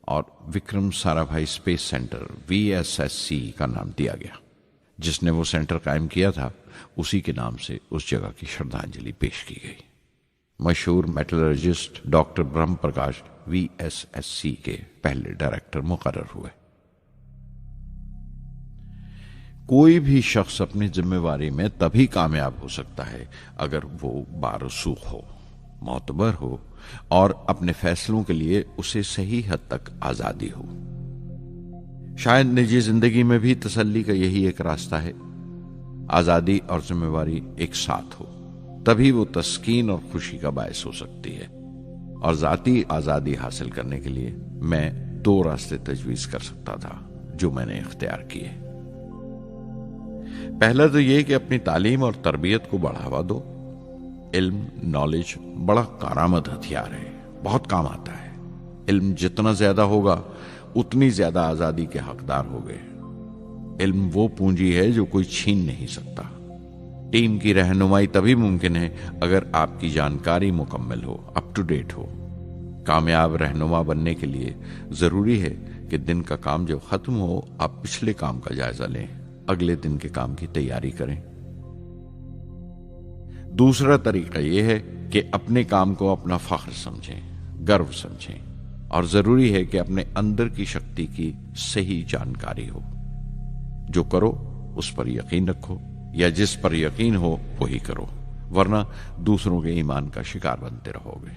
और Vikram Sarabhai space centre VSSC का नाम दिया गया। जिसने वो सेंटर कायम किया था उसी के नाम से उस जगह की श्रद्धांजलि पेश की गई। मशहूर मेटलर्जिस्ट डॉक्टर ब्रह्म प्रकाश VSSC के पहले डायरेक्टर मुकर्रर हुए। कोई भी शख्स अपनी जिम्मेवारी में तभी कामयाब हो सकता है अगर वो बारसूख हो, मोतबर हो और अपने फैसलों के लिए उसे सही हद तक आजादी हो। शायद निजी जिंदगी में भी तसल्ली का यही एक रास्ता है, आजादी और जिम्मेवारी एक साथ हो, तभी वो तस्कीन और खुशी का बायस हो सकती है। और जाती आजादी हासिल करने के लिए मैं 2 रास्ते तजवीज कर सकता था जो मैंने इख्तियार किए। पहला तो ये कि अपनी तालीम और तरबियत को बढ़ावा दो। इल्म, नॉलेज बड़ा कारामद हथियार है, बहुत काम आता है। इल्म जितना ज्यादा होगा उतनी ज्यादा आजादी के हकदार होगे। इल्म वो पूंजी है जो कोई छीन नहीं सकता। टीम की रहनुमाई तभी मुमकिन है अगर आपकी जानकारी मुकम्मल हो, अप टू डेट हो। कामयाब रहनुमा बनने के लिए जरूरी है कि दिन का काम जब खत्म हो आप पिछले काम का जायजा लें, अगले दिन के काम की तैयारी करें। दूसरा तरीका यह है कि अपने काम को अपना फख्र समझें, गर्व समझें और जरूरी है कि अपने अंदर की शक्ति की सही जानकारी हो। जो करो उस पर यकीन रखो या जिस पर यकीन हो वही करो, वरना दूसरों के ईमान का शिकार बनते रहोगे।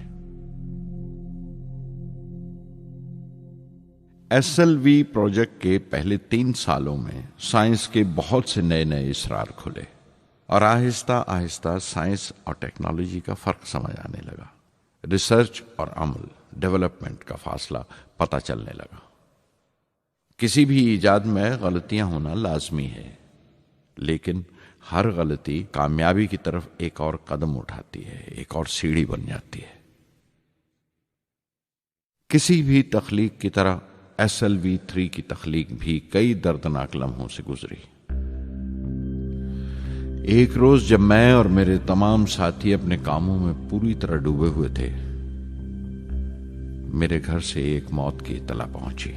SLV प्रोजेक्ट के पहले 3 सालों में साइंस के बहुत से नए नए इसरार खुले और आहिस्ता आहिस्ता साइंस और टेक्नोलॉजी का फर्क समझ आने लगा। रिसर्च और अमल, डेवलपमेंट का फासला पता चलने लगा। किसी भी ईजाद में गलतियां होना लाजमी है, लेकिन हर गलती कामयाबी की तरफ एक और कदम उठाती है, एक और सीढ़ी बन जाती है। किसी भी तख्लीक की तरह SLV-3 की तख्लीक भी कई दर्दनाक लम्हों से गुजरी। एक रोज जब मैं और मेरे तमाम साथी अपने कामों में पूरी तरह डूबे हुए थे, मेरे घर से एक मौत की इत्तला पहुंची।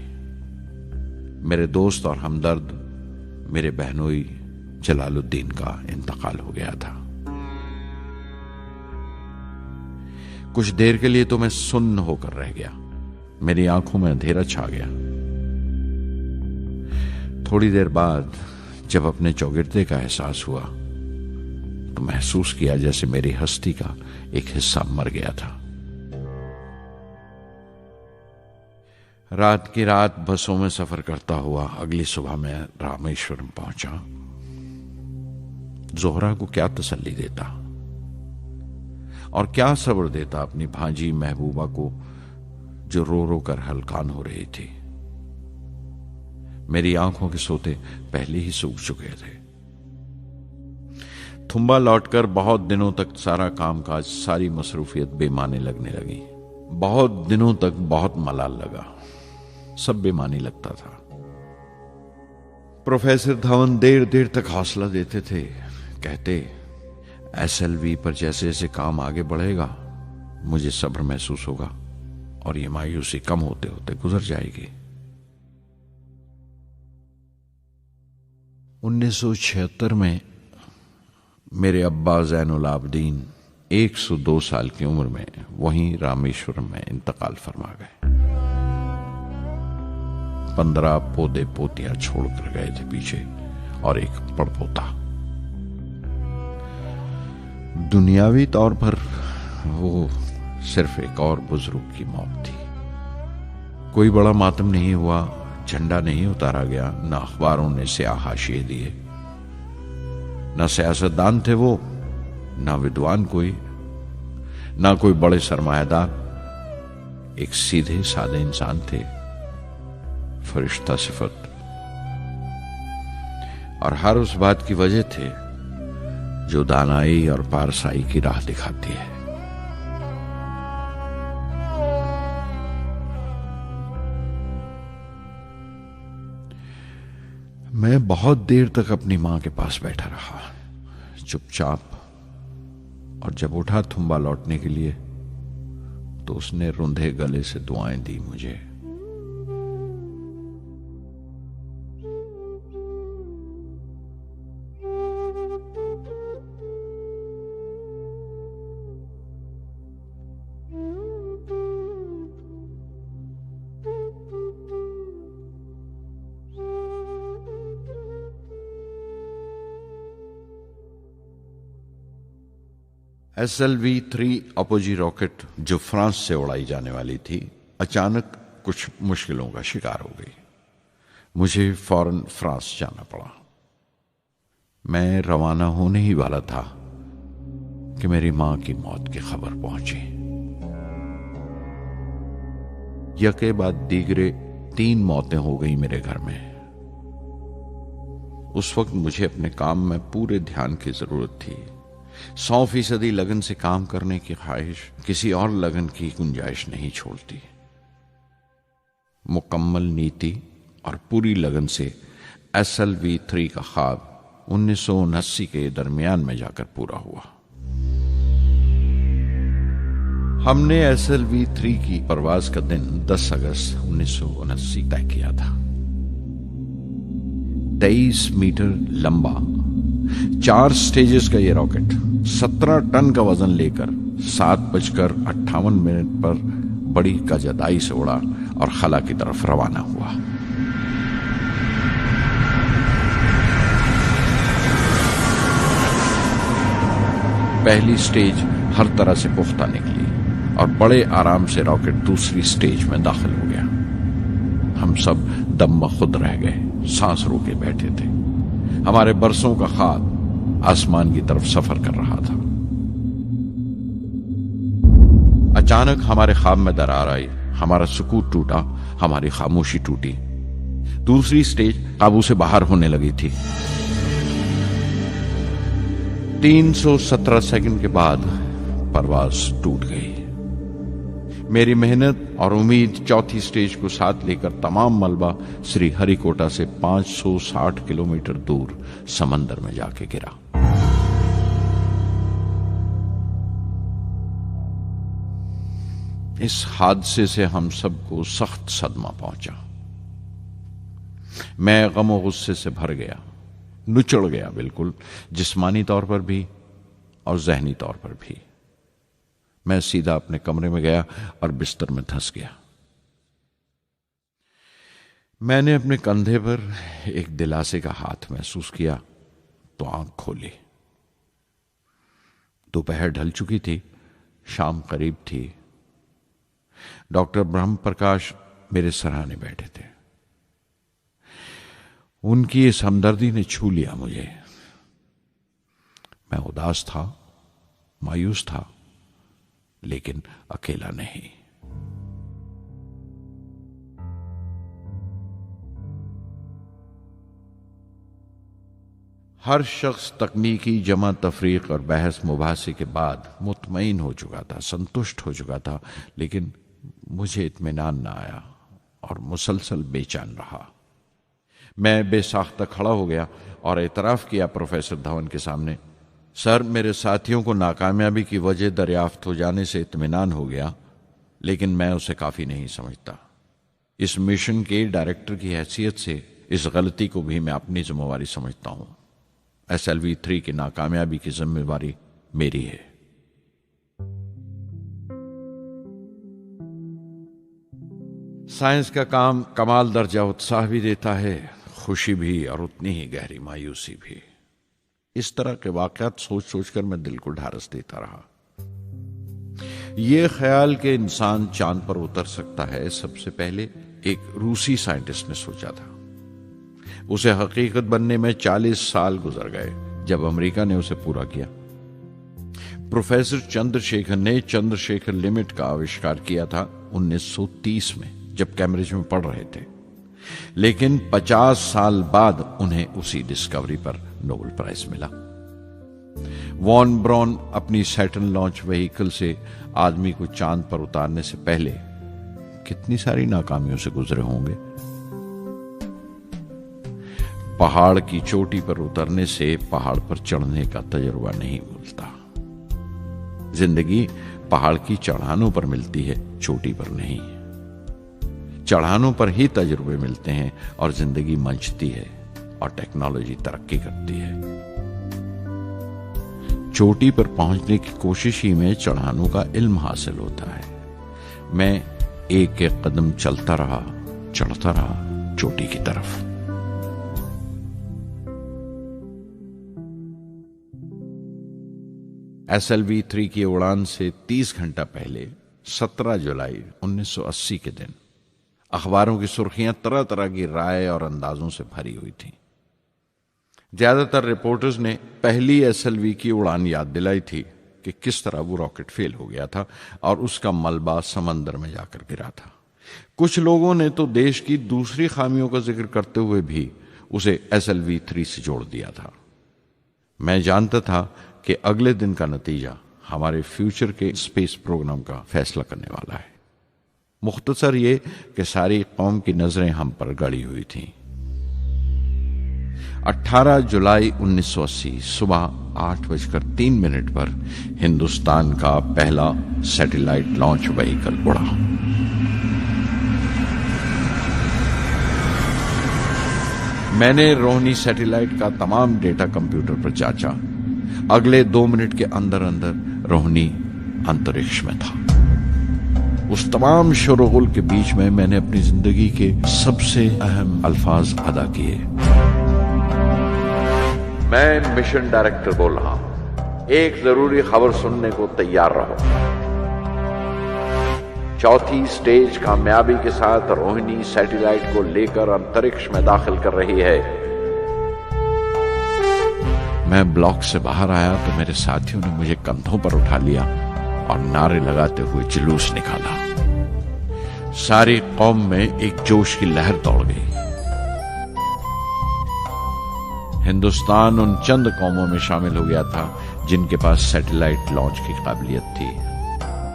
मेरे दोस्त और हमदर्द मेरे बहनोई जलालुद्दीन का इंतकाल हो गया था। कुछ देर के लिए तो मैं सुन्न होकर रह गया, मेरी आंखों में अंधेरा छा गया। थोड़ी देर बाद जब अपने चौगिरदे का एहसास हुआ तो महसूस किया जैसे मेरी हस्ती का एक हिस्सा मर गया था। रात की रात बसों में सफर करता हुआ अगली सुबह मैं रामेश्वरम पहुंचा। जोहरा को क्या तसल्ली देता और क्या सब्र देता अपनी भांजी महबूबा को जो रो रो कर हलकान हो रही थी। मेरी आंखों के सोते पहले ही सूख चुके थे। थुम्बा लौटकर बहुत दिनों तक सारा कामकाज, सारी मसरूफियत बेमानी लगने लगी। बहुत दिनों तक बहुत मलाल लगा, सब बेमानी लगता था। प्रोफेसर धवन देर देर तक हौसला देते थे, कहते SLV पर जैसे जैसे काम आगे बढ़ेगा मुझे सब्र महसूस होगा और ये मायूसी कम होते होते गुजर जाएगी। 1976 में मेरे अब्बा ज़ैनुल आबदीन 102 साल की उम्र में वहीं रामेश्वरम में इंतकाल फरमा गए। 15 पोते पोतियां छोड़कर गए थे पीछे और एक पड़पोता। दुनियावी तौर पर वो सिर्फ एक और बुजुर्ग की मौत थी। कोई बड़ा मातम नहीं हुआ, झंडा नहीं उतारा गया, न अखबारों ने स्याह हाशिए दिए, न सियासतदान थे वो, न विद्वान कोई, न कोई बड़े सरमायादार। एक सीधे सादे इंसान थे, फरिश्ता सिफत। और हर उस बात की वजह थे जो दानाई और पारसाई की राह दिखाती है। मैं बहुत देर तक अपनी मां के पास बैठा रहा, चुपचाप। और जब उठा थुम्बा लौटने के लिए तो उसने रुंधे गले से दुआएं दी मुझे। SLV-3 अपोजी रॉकेट जो फ्रांस से उड़ाई जाने वाली थी, अचानक कुछ मुश्किलों का शिकार हो गई। मुझे फौरन फ्रांस जाना पड़ा। मैं रवाना होने ही वाला था कि मेरी मां की मौत की खबर पहुंची। यके बाद दीगरे 3 मौतें हो गई मेरे घर में। उस वक्त मुझे अपने काम में पूरे ध्यान की जरूरत थी। 100% लगन से काम करने की ख्वाहिश किसी और लगन की गुंजाइश नहीं छोड़ती। मुकम्मल नीति और पूरी लगन से SLV-3 का ख्वाब 1979 के दरमियान में जाकर पूरा हुआ। हमने SLV-3 की परवाज का दिन 10 अगस्त 1979 तय किया था। 23 मीटर लंबा 4 स्टेजेस का ये रॉकेट 17 टन का वजन लेकर 7:58 पर बड़ी कजदाई से उड़ा और खला की तरफ रवाना हुआ। पहली स्टेज हर तरह से पुख्ता निकली और बड़े आराम से रॉकेट दूसरी स्टेज में दाखिल हो गया। हम सब दम खुद रह गए, सांस रोके बैठे थे। हमारे बरसों का ख्वाब आसमान की तरफ सफर कर रहा था। अचानक हमारे ख्वाब में दरार आई, हमारा सुकून टूटा, हमारी खामोशी टूटी। दूसरी स्टेज काबू से बाहर होने लगी थी। 317 सेकंड के बाद परवाज टूट गई। मेरी मेहनत और उम्मीद चौथी स्टेज को साथ लेकर तमाम मलबा श्री हरिकोटा से 560 किलोमीटर दूर समंदर में जाके गिरा। इस हादसे से हम सबको सख्त सदमा पहुंचा। मैं गम और गुस्से से भर गया, नुचड़ गया, बिल्कुल जिस्मानी तौर पर भी और जहनी तौर पर भी। मैं सीधा अपने कमरे में गया और बिस्तर में धंस गया। मैंने अपने कंधे पर एक दिलासे का हाथ महसूस किया तो आंख खोली। दोपहर ढल चुकी थी, शाम करीब थी। डॉक्टर ब्रह्म प्रकाश मेरे सराहने बैठे थे। उनकी इस हमदर्दी ने छू लिया मुझे। मैं उदास था, मायूस था, लेकिन अकेला नहीं। हर शख्स तकनीकी जमा तफरीक और बहस मुबासे के बाद मुतमईन हो चुका था, संतुष्ट हो चुका था, लेकिन मुझे इत्मीनान न आया और मुसलसल बेचैन रहा। मैं बेसाख्ता खड़ा हो गया और एतराफ किया प्रोफेसर धवन के सामने, सर, मेरे साथियों को नाकामयाबी की वजह दरियाफ्त हो जाने से इत्मीनान हो गया, लेकिन मैं उसे काफी नहीं समझता। इस मिशन के डायरेक्टर की हैसियत से इस गलती को भी मैं अपनी जिम्मेवारी समझता हूं। SLV-3 की नाकामयाबी की जिम्मेवारी मेरी है। साइंस का काम कमाल दर्जा उत्साह भी देता है, खुशी भी और उतनी ही गहरी मायूसी भी। इस तरह के वाकयात सोच सोचकर मैं दिल को ढारस देता रहा। यह ख्याल कि इंसान चांद पर उतर सकता है सबसे पहले एक रूसी साइंटिस्ट ने सोचा था। उसे हकीकत बनने में 40 साल गुजर गए जब अमेरिका ने उसे पूरा किया। प्रोफेसर चंद्रशेखर ने चंद्रशेखर लिमिट का आविष्कार किया था 1930 में, जब कैम्ब्रिज में पढ़ रहे थे। लेकिन 50 साल बाद उन्हें उसी डिस्कवरी पर नोबेल प्राइज मिला। वॉन ब्राउन अपनी सैटर्न लॉन्च व्हीकल से आदमी को चांद पर उतारने से पहले कितनी सारी नाकामियों से गुजरे होंगे। पहाड़ की चोटी पर उतरने से पहाड़ पर चढ़ने का तजुर्बा नहीं मिलता। जिंदगी पहाड़ की चढ़ानों पर मिलती है, चोटी पर नहीं। चढ़ानों पर ही तजुर्बे मिलते हैं और जिंदगी मंचती है और टेक्नोलॉजी तरक्की करती है। चोटी पर पहुंचने की कोशिश ही में चढ़ानों का इल्म हासिल होता है। मैं एक एक कदम चलता रहा, चढ़ता रहा चोटी की तरफ। SLV-3 की उड़ान से 30 घंटा पहले 17 जुलाई 1980 के दिन अखबारों की सुर्खियां तरह तरह की राय और अंदाजों से भरी हुई थीं। ज्यादातर रिपोर्टर्स ने पहली SLV की उड़ान याद दिलाई थी कि किस तरह वो रॉकेट फेल हो गया था और उसका मलबा समंदर में जाकर गिरा था। कुछ लोगों ने तो देश की दूसरी खामियों का जिक्र करते हुए भी उसे SLV-3 से जोड़ दिया था। मैं जानता था कि अगले दिन का नतीजा हमारे फ्यूचर के स्पेस प्रोग्राम का फैसला करने वाला है। मुख्तसर ये कि सारी कौम की नजरें हम पर गड़ी हुई थीं। 18 जुलाई 1980 सुबह 8:03 पर हिंदुस्तान का पहला सैटेलाइट लॉन्च व्हीकल उड़ा। मैंने रोहिणी सैटेलाइट का तमाम डेटा कंप्यूटर पर जांचा। अगले 2 मिनट के अंदर अंदर रोहिणी अंतरिक्ष में था। उस तमाम शोरगुल के बीच में मैंने अपनी जिंदगी के सबसे अहम अल्फाज अदा किए। मैं मिशन डायरेक्टर बोल रहा हूं, एक जरूरी खबर सुनने को तैयार रहो। चौथी स्टेज कामयाबी के साथ रोहिणी सैटेलाइट को लेकर अंतरिक्ष में दाखिल कर रही है। मैं ब्लॉक से बाहर आया तो मेरे साथियों ने मुझे कंधों पर उठा लिया और नारे लगाते हुए जुलूस निकाला। सारी कौम में एक जोश की लहर दौड़ गई। हिंदुस्तान उन चंद कौमों में शामिल हो गया था जिनके पास सैटेलाइट लॉन्च की काबिलियत थी।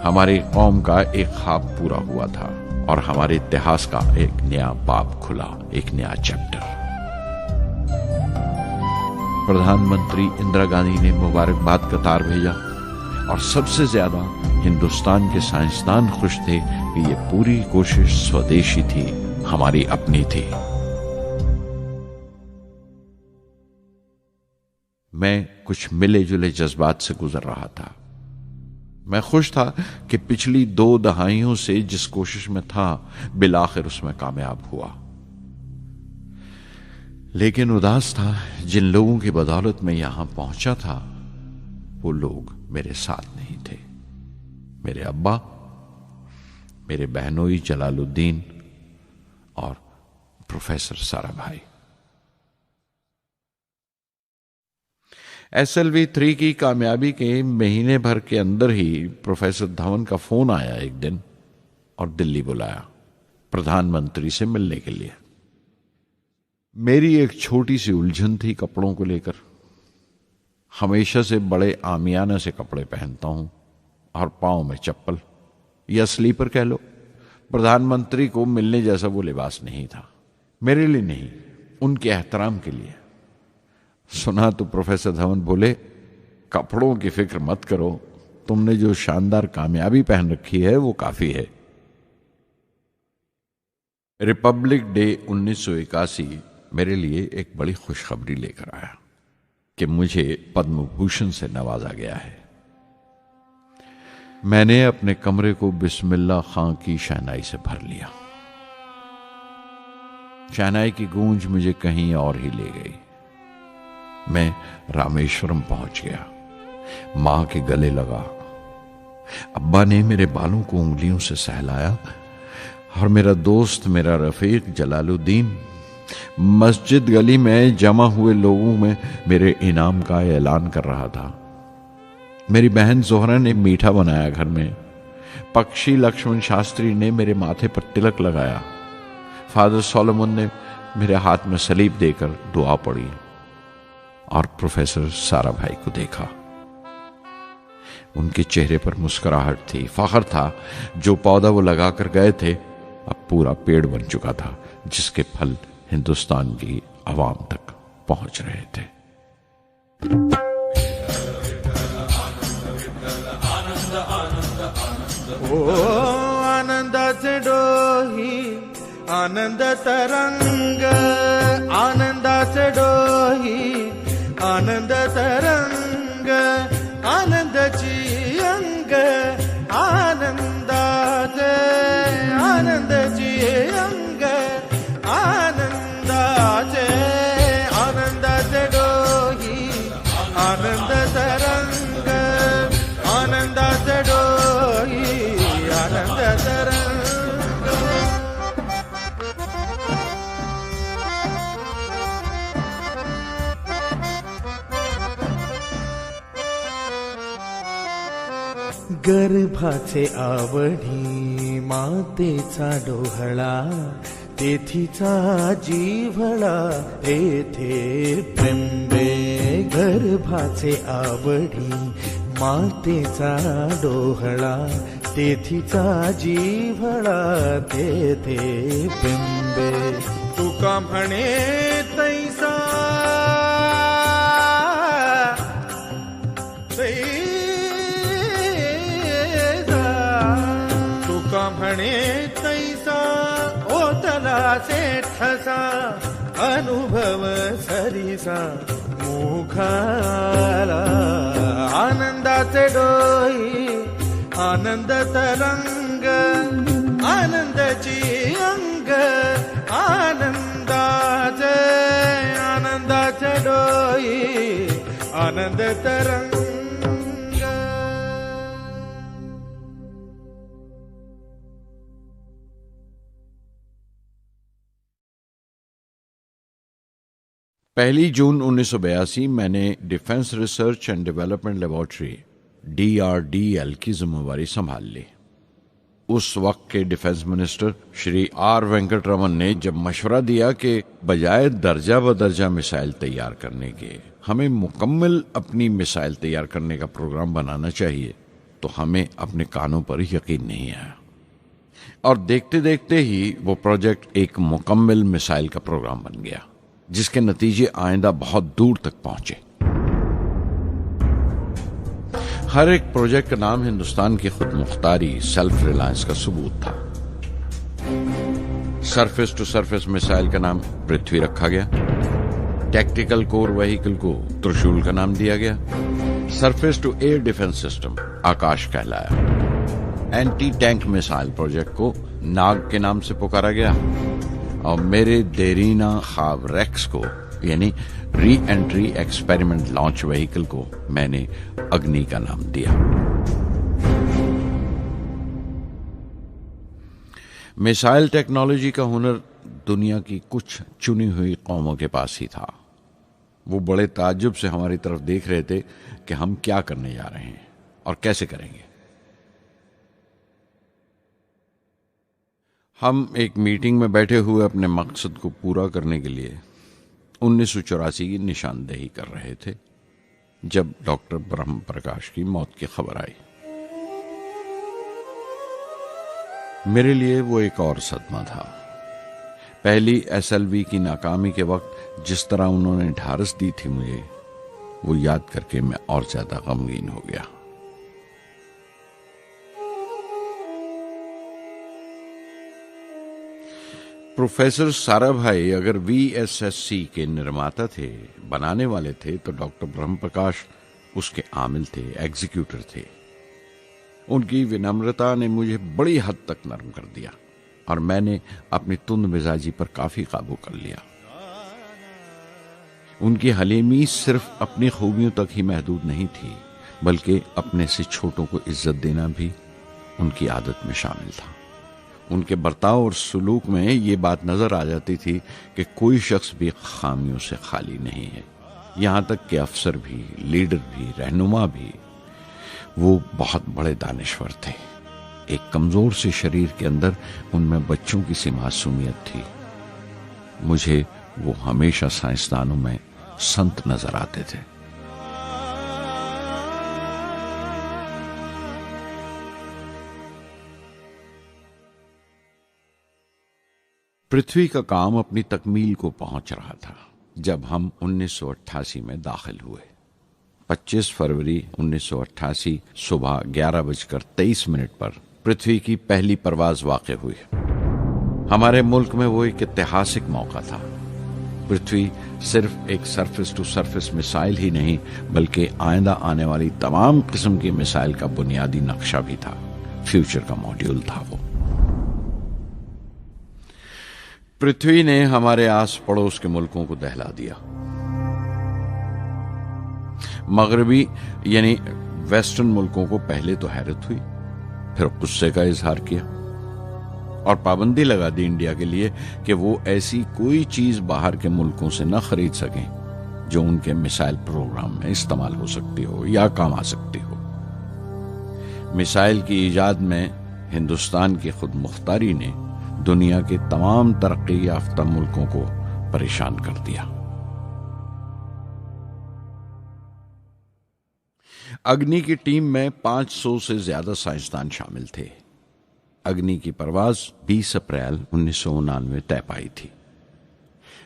हमारी कौम का एक ख्वाब पूरा हुआ था और हमारे इतिहास का एक नया बाब खुला, एक नया चैप्टर। प्रधानमंत्री इंदिरा गांधी ने मुबारकबाद का तार भेजा और सबसे ज्यादा हिंदुस्तान के साइंसदान खुश थे कि ये पूरी कोशिश स्वदेशी थी, हमारी अपनी थी। मैं कुछ मिले जुले जज्बात से गुजर रहा था। मैं खुश था कि पिछली 2 दहाइयों से जिस कोशिश में था बिलाखिर उसमें कामयाब हुआ। लेकिन उदास था जिन लोगों की बदौलत में यहां पहुंचा था वो लोग मेरे साथ नहीं थे। मेरे अब्बा, मेरे बहनोई जलालुद्दीन और प्रोफेसर साराभाई। SLV-3 की कामयाबी के महीने भर के अंदर ही प्रोफेसर धवन का फोन आया एक दिन और दिल्ली बुलाया प्रधानमंत्री से मिलने के लिए। मेरी एक छोटी सी उलझन थी कपड़ों को लेकर। हमेशा से बड़े आमियाना से कपड़े पहनता हूं और पांव में चप्पल या स्लीपर कह लो। प्रधानमंत्री को मिलने जैसा वो लिबास नहीं था, मेरे लिए नहीं, उनके एहतराम के लिए। सुना तो प्रोफेसर धवन बोले, कपड़ों की फिक्र मत करो, तुमने जो शानदार कामयाबी पहन रखी है वो काफी है। रिपब्लिक डे 1981 मेरे लिए एक बड़ी खुशखबरी लेकर आया कि मुझे पद्म भूषण से नवाजा गया है। मैंने अपने कमरे को बिस्मिल्लाह खां की शहनाई से भर लिया। शहनाई की गूंज मुझे कहीं और ही ले गई। मैं रामेश्वरम पहुंच गया, मां के गले लगा। अब्बा ने मेरे बालों को उंगलियों से सहलाया और मेरा दोस्त, मेरा रफीक जलालुद्दीन मस्जिद गली में जमा हुए लोगों में मेरे इनाम का ऐलान कर रहा था। मेरी बहन जोहरा ने मीठा बनाया घर में। पक्षी लक्ष्मण शास्त्री ने मेरे माथे पर तिलक लगाया। फादर सोलोमन ने मेरे हाथ में सलीब देकर दुआ पढ़ी और प्रोफेसर सारा भाई को देखा। उनके चेहरे पर मुस्कुराहट थी, फख्र था। जो पौधा वो लगाकर गए थे अब पूरा पेड़ बन चुका था, जिसके फल हिंदुस्तान की आवाम तक पहुंच रहे थे। ओ आनंदाचे डोही आनंद तरंग, आनंदाचे डोही आनंद तरंग, आनंदाची अंग, आनंदाचे आनंदाची अंग, आनंदाचे आनंदाचे डोही आनंद तरंग, आनंदाचे डोही आनंद तरंग। गर्भाचे आवडी मातेचा डोहळा, तेथीचा जीवळा तेथे प्रेंबे। गर्भाचे आवडी मातेचा डोहळा, तेथीचा जीवळा तेथे प्रेंबे। तुका म्हणे तैसा म्हणे तैसा ओतला ठसा, अनुभव सरिसा मुखाला। आनंदाचे डोही आनंद तरंग, आनंदाची अंग, आनंदाचे आनंदाचे डोही आनंद तरंग। पहली जून 1982 मैंने defence research and development laboratory DRDL की जिम्मेवारी संभाल ली। उस वक्त के defence minister Shri R Venkataraman ने जब मशवरा दिया कि बजाय दर्जा बदर्जा मिसाइल तैयार करने के हमें मुकम्मल अपनी मिसाइल तैयार करने का प्रोग्राम बनाना चाहिए, तो हमें अपने कानों पर यकीन नहीं आया और देखते देखते ही वो प्रोजेक्ट एक मुकम्मल मिसाइल का प्रोग्राम बन गया, जिसके नतीजे आइंदा बहुत दूर तक पहुंचे। हर एक प्रोजेक्ट का नाम हिंदुस्तान की खुद मुख्तारी, सेल्फ रिलायंस का सबूत था। सरफेस टू सरफेस मिसाइल का नाम पृथ्वी रखा गया, टैक्टिकल कोर व्हीकल को त्रिशूल का नाम दिया गया, surface to air defence system Akash कहलाया, एंटी टैंक मिसाइल प्रोजेक्ट को नाग के नाम से पुकारा गया और मेरे देरीना ख्वाब रेक्स को यानी re entry experiment launch vehicle को मैंने अग्नि का नाम दिया। मिसाइल टेक्नोलॉजी का हुनर दुनिया की कुछ चुनी हुई कौमों के पास ही था। वो बड़े ताज्जुब से हमारी तरफ देख रहे थे कि हम क्या करने जा रहे हैं और कैसे करेंगे। हम एक मीटिंग में बैठे हुए अपने मकसद को पूरा करने के लिए 1984 की निशानदेही कर रहे थे जब डॉक्टर ब्रह्म प्रकाश की मौत की खबर आई। मेरे लिए वो एक और सदमा था। पहली SLV की नाकामी के वक्त जिस तरह उन्होंने ढारस दी थी मुझे, वो याद करके मैं और ज्यादा गमगीन हो गया। प्रोफेसर सारा भाई अगर VSSC के निर्माता थे, बनाने वाले थे, तो डॉक्टर ब्रह्म प्रकाश उसके आमिल थे, एग्जीक्यूटर थे। उनकी विनम्रता ने मुझे बड़ी हद तक नरम कर दिया और मैंने अपनी तुंद मिजाजी पर काफी काबू कर लिया। उनकी हलीमी सिर्फ अपनी खूबियों तक ही महदूद नहीं थी, बल्कि अपने से छोटों को इज्जत देना भी उनकी आदत में शामिल था। उनके बर्ताव और सलूक में ये बात नजर आ जाती थी कि कोई शख्स भी खामियों से खाली नहीं है। यहां तक कि अफसर भी, लीडर भी, रहनुमा भी। वो बहुत बड़े दानिश्वर थे। एक कमजोर से शरीर के अंदर उनमें बच्चों की सी मासूमियत थी। मुझे वो हमेशा साइंसदानों में संत नजर आते थे। पृथ्वी का काम अपनी तकमील को पहुंच रहा था जब हम 1988 में दाखिल हुए। 25 फरवरी 1988 सुबह 11:23 पर पृथ्वी की पहली परवाज वाक़ हुई। हमारे मुल्क में वो एक ऐतिहासिक मौका था। पृथ्वी सिर्फ एक सरफेस टू सरफेस मिसाइल ही नहीं, बल्कि आइंदा आने वाली तमाम किस्म की मिसाइल का बुनियादी नक्शा भी था। फ्यूचर का मॉड्यूल था वो। पृथ्वी ने हमारे आस पड़ोस के मुल्कों को दहला दिया। मगरबी यानी वेस्टर्न मुल्कों को पहले तो हैरत हुई, फिर गुस्से का इजहार किया और पाबंदी लगा दी इंडिया के लिए कि वो ऐसी कोई चीज बाहर के मुल्कों से न खरीद सकें जो उनके मिसाइल प्रोग्राम में इस्तेमाल हो सकती हो या काम आ सकती हो। मिसाइल की इजाद में हिंदुस्तान की खुद मुख्तारी ने दुनिया के तमाम तरक्की याफ्ता मुल्कों को परेशान कर दिया। अग्नि की टीम में 500 से ज्यादा साइंसदान शामिल थे। अग्नि की परवाज 20 अप्रैल 1999 तय पाई थी।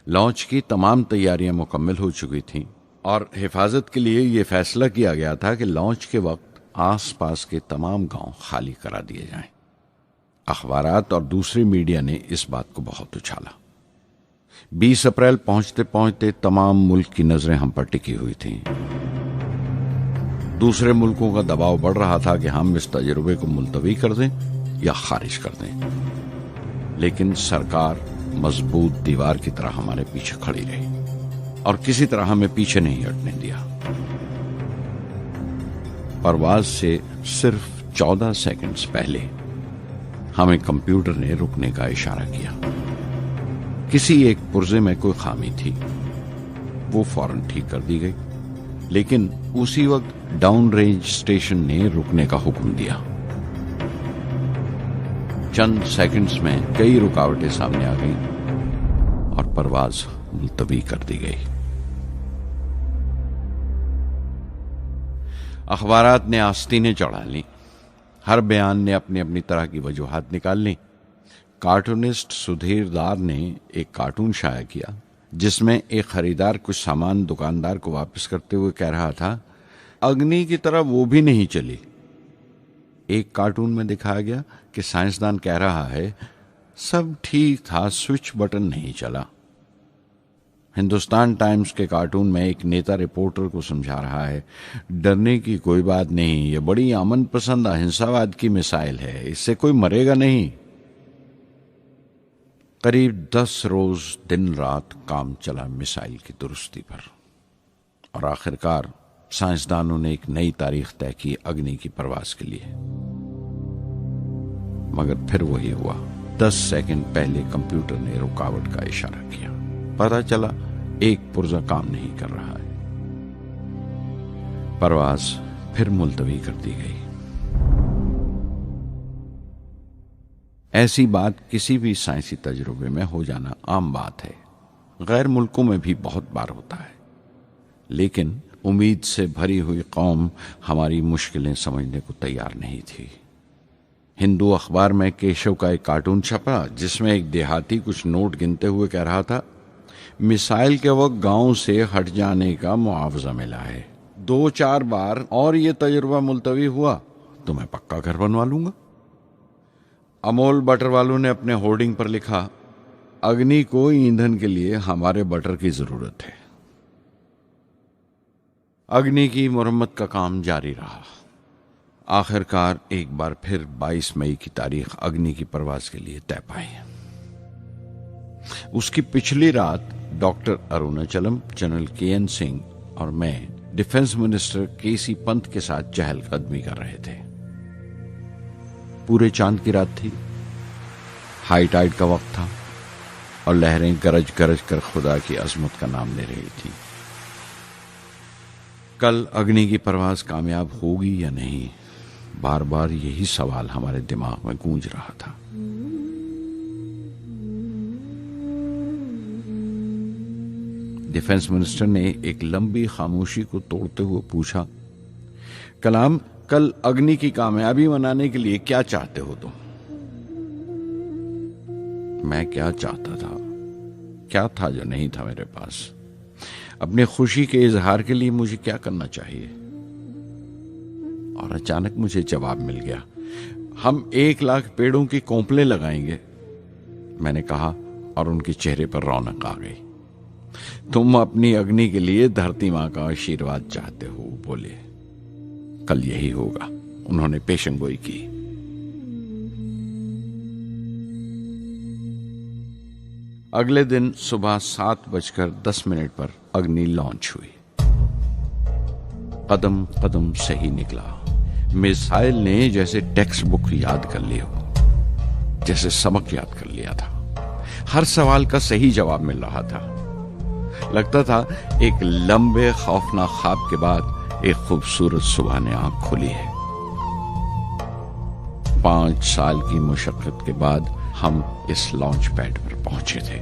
लॉन्च की तमाम तैयारियां मुकम्मल हो चुकी थीं और हिफाजत के लिए यह फैसला किया गया था कि लॉन्च के वक्त आसपास के तमाम गांव खाली करा दिए जाएं। अखबारात और दूसरी मीडिया ने इस बात को बहुत उछाला। 20 अप्रैल पहुंचते पहुंचते तमाम मुल्क की नजरें हम पर टिकी हुई थीं। दूसरे मुल्कों का दबाव बढ़ रहा था कि हम इस तजुर्बे को मुलतवी कर दें या खारिज कर दें, लेकिन सरकार मजबूत दीवार की तरह हमारे पीछे खड़ी रही और किसी तरह हमें पीछे नहीं हटने दिया। परवाज से सिर्फ 14 सेकंड्स पहले हमें कंप्यूटर ने रुकने का इशारा किया। किसी एक पुर्जे में कोई खामी थी, वो फौरन ठीक कर दी गई, लेकिन उसी वक्त डाउन रेंज स्टेशन ने रुकने का हुक्म दिया। चंद सेकंड्स में कई रुकावटें सामने आ गईं और परवाज मुलतवी कर दी गई। अखबारात ने आस्तीनें चढ़ा ली। हर बयान ने अपनी अपनी तरह की वजूहात निकाल ली। कार्टूनिस्ट सुधीर दार ने एक कार्टून शाया किया जिसमें एक खरीदार कुछ सामान दुकानदार को वापस करते हुए कह रहा था, अग्नि की तरह वो भी नहीं चली। एक कार्टून में दिखाया गया कि साइंसदान कह रहा है, सब ठीक था, स्विच बटन नहीं चला। हिंदुस्तान टाइम्स के कार्टून में एक नेता रिपोर्टर को समझा रहा है, डरने की कोई बात नहीं, ये बड़ी अमन पसंद अहिंसावाद की मिसाइल है, इससे कोई मरेगा नहीं। करीब 10 रोज दिन रात काम चला मिसाइल की दुरुस्ती पर और आखिरकार साइंसदानों ने एक नई तारीख तय की अग्नि की परवाज के लिए। मगर फिर वही हुआ। 10 सेकंड पहले कंप्यूटर ने रुकावट का इशारा किया। पता चला एक पुर्जा काम नहीं कर रहा है। परवाज फिर मुलतवी कर दी गई। ऐसी बात किसी भी साइंसी तजुर्बे में हो जाना आम बात है। गैर मुल्कों में भी बहुत बार होता है, लेकिन उम्मीद से भरी हुई कौम हमारी मुश्किलें समझने को तैयार नहीं थी। हिंदू अखबार में केशव का एक कार्टून छपा जिसमें एक देहाती कुछ नोट गिनते हुए कह रहा था, मिसाइल के वक्त गांव से हट जाने का मुआवजा मिला है। 2-4 बार और ये तजुर्बा मुलतवी हुआ तो मैं पक्का घर बनवा लूंगा। अमोल बटर वालों ने अपने होर्डिंग पर लिखा, अग्नि को ईंधन के लिए हमारे बटर की जरूरत है। अग्नि की मुरम्मत का काम जारी रहा। आखिरकार एक बार फिर 22 मई की तारीख अग्नि की परवाज के लिए तय पाई। उसकी पिछली रात doctor Arunachalam, general KN Singh और मैं डिफेंस मिनिस्टर KC पंत के साथ चहलकदमी कर रहे थे। पूरे चांद की रात थी, हाई टाइड का वक्त था और लहरें गरज गरज कर खुदा की अजमत का नाम ले रही थी। कल अग्नि की परवाज कामयाब होगी या नहीं, बार बार यही सवाल हमारे दिमाग में गूंज रहा था। डिफेंस मिनिस्टर ने एक लंबी खामोशी को तोड़ते हुए पूछा, कलाम, कल अग्नि की कामयाबी मनाने के लिए क्या चाहते हो तुम? मैं क्या चाहता था? क्या था जो नहीं था मेरे पास? अपनी खुशी के इजहार के लिए मुझे क्या करना चाहिए? और अचानक मुझे जवाब मिल गया, हम 1 लाख पेड़ों की कोंपले लगाएंगे, मैंने कहा और उनके चेहरे पर रौनक आ गई। तुम अपनी अग्नि के लिए धरती मां का आशीर्वाद चाहते हो, बोले। कल यही होगा, उन्होंने पेशेंगोई की। अगले दिन सुबह 7:10 पर अग्नि लॉन्च हुई। कदम कदम सही निकला। मिसाइल ने जैसे टेक्स्ट बुक याद कर ली हो, जैसे सबक याद कर लिया था। हर सवाल का सही जवाब मिल रहा था। लगता था एक लंबे खौफनाक ख्वाब के बाद एक खूबसूरत सुबह ने आंख खोली है। 5 साल की मुशक्कत के बाद हम इस लॉन्च पैड पर पहुंचे थे।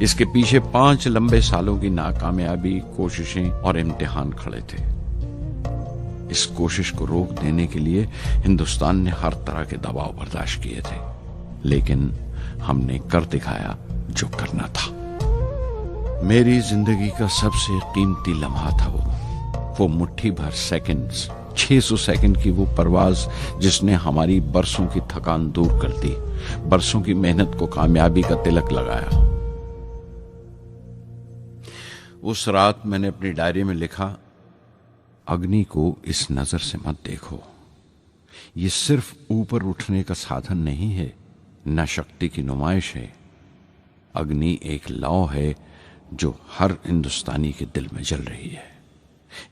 इसके पीछे 5 लंबे सालों की नाकामयाबी, कोशिशें और इम्तिहान खड़े थे। इस कोशिश को रोक देने के लिए हिंदुस्तान ने हर तरह के दबाव बर्दाश्त किए थे, लेकिन हमने कर दिखाया जो करना था। मेरी जिंदगी का सबसे कीमती लम्हा था वो मुट्ठी भर सेकंड्स, 600 सेकंड की वो परवाज जिसने हमारी बरसों की थकान दूर कर दी, बरसों की मेहनत को कामयाबी का तिलक लगाया। उस रात मैंने अपनी डायरी में लिखा, अग्नि को इस नजर से मत देखो। ये सिर्फ ऊपर उठने का साधन नहीं है, न शक्ति की नुमाइश है। अग्नि एक लौ है जो हर हिंदुस्तानी के दिल में जल रही है।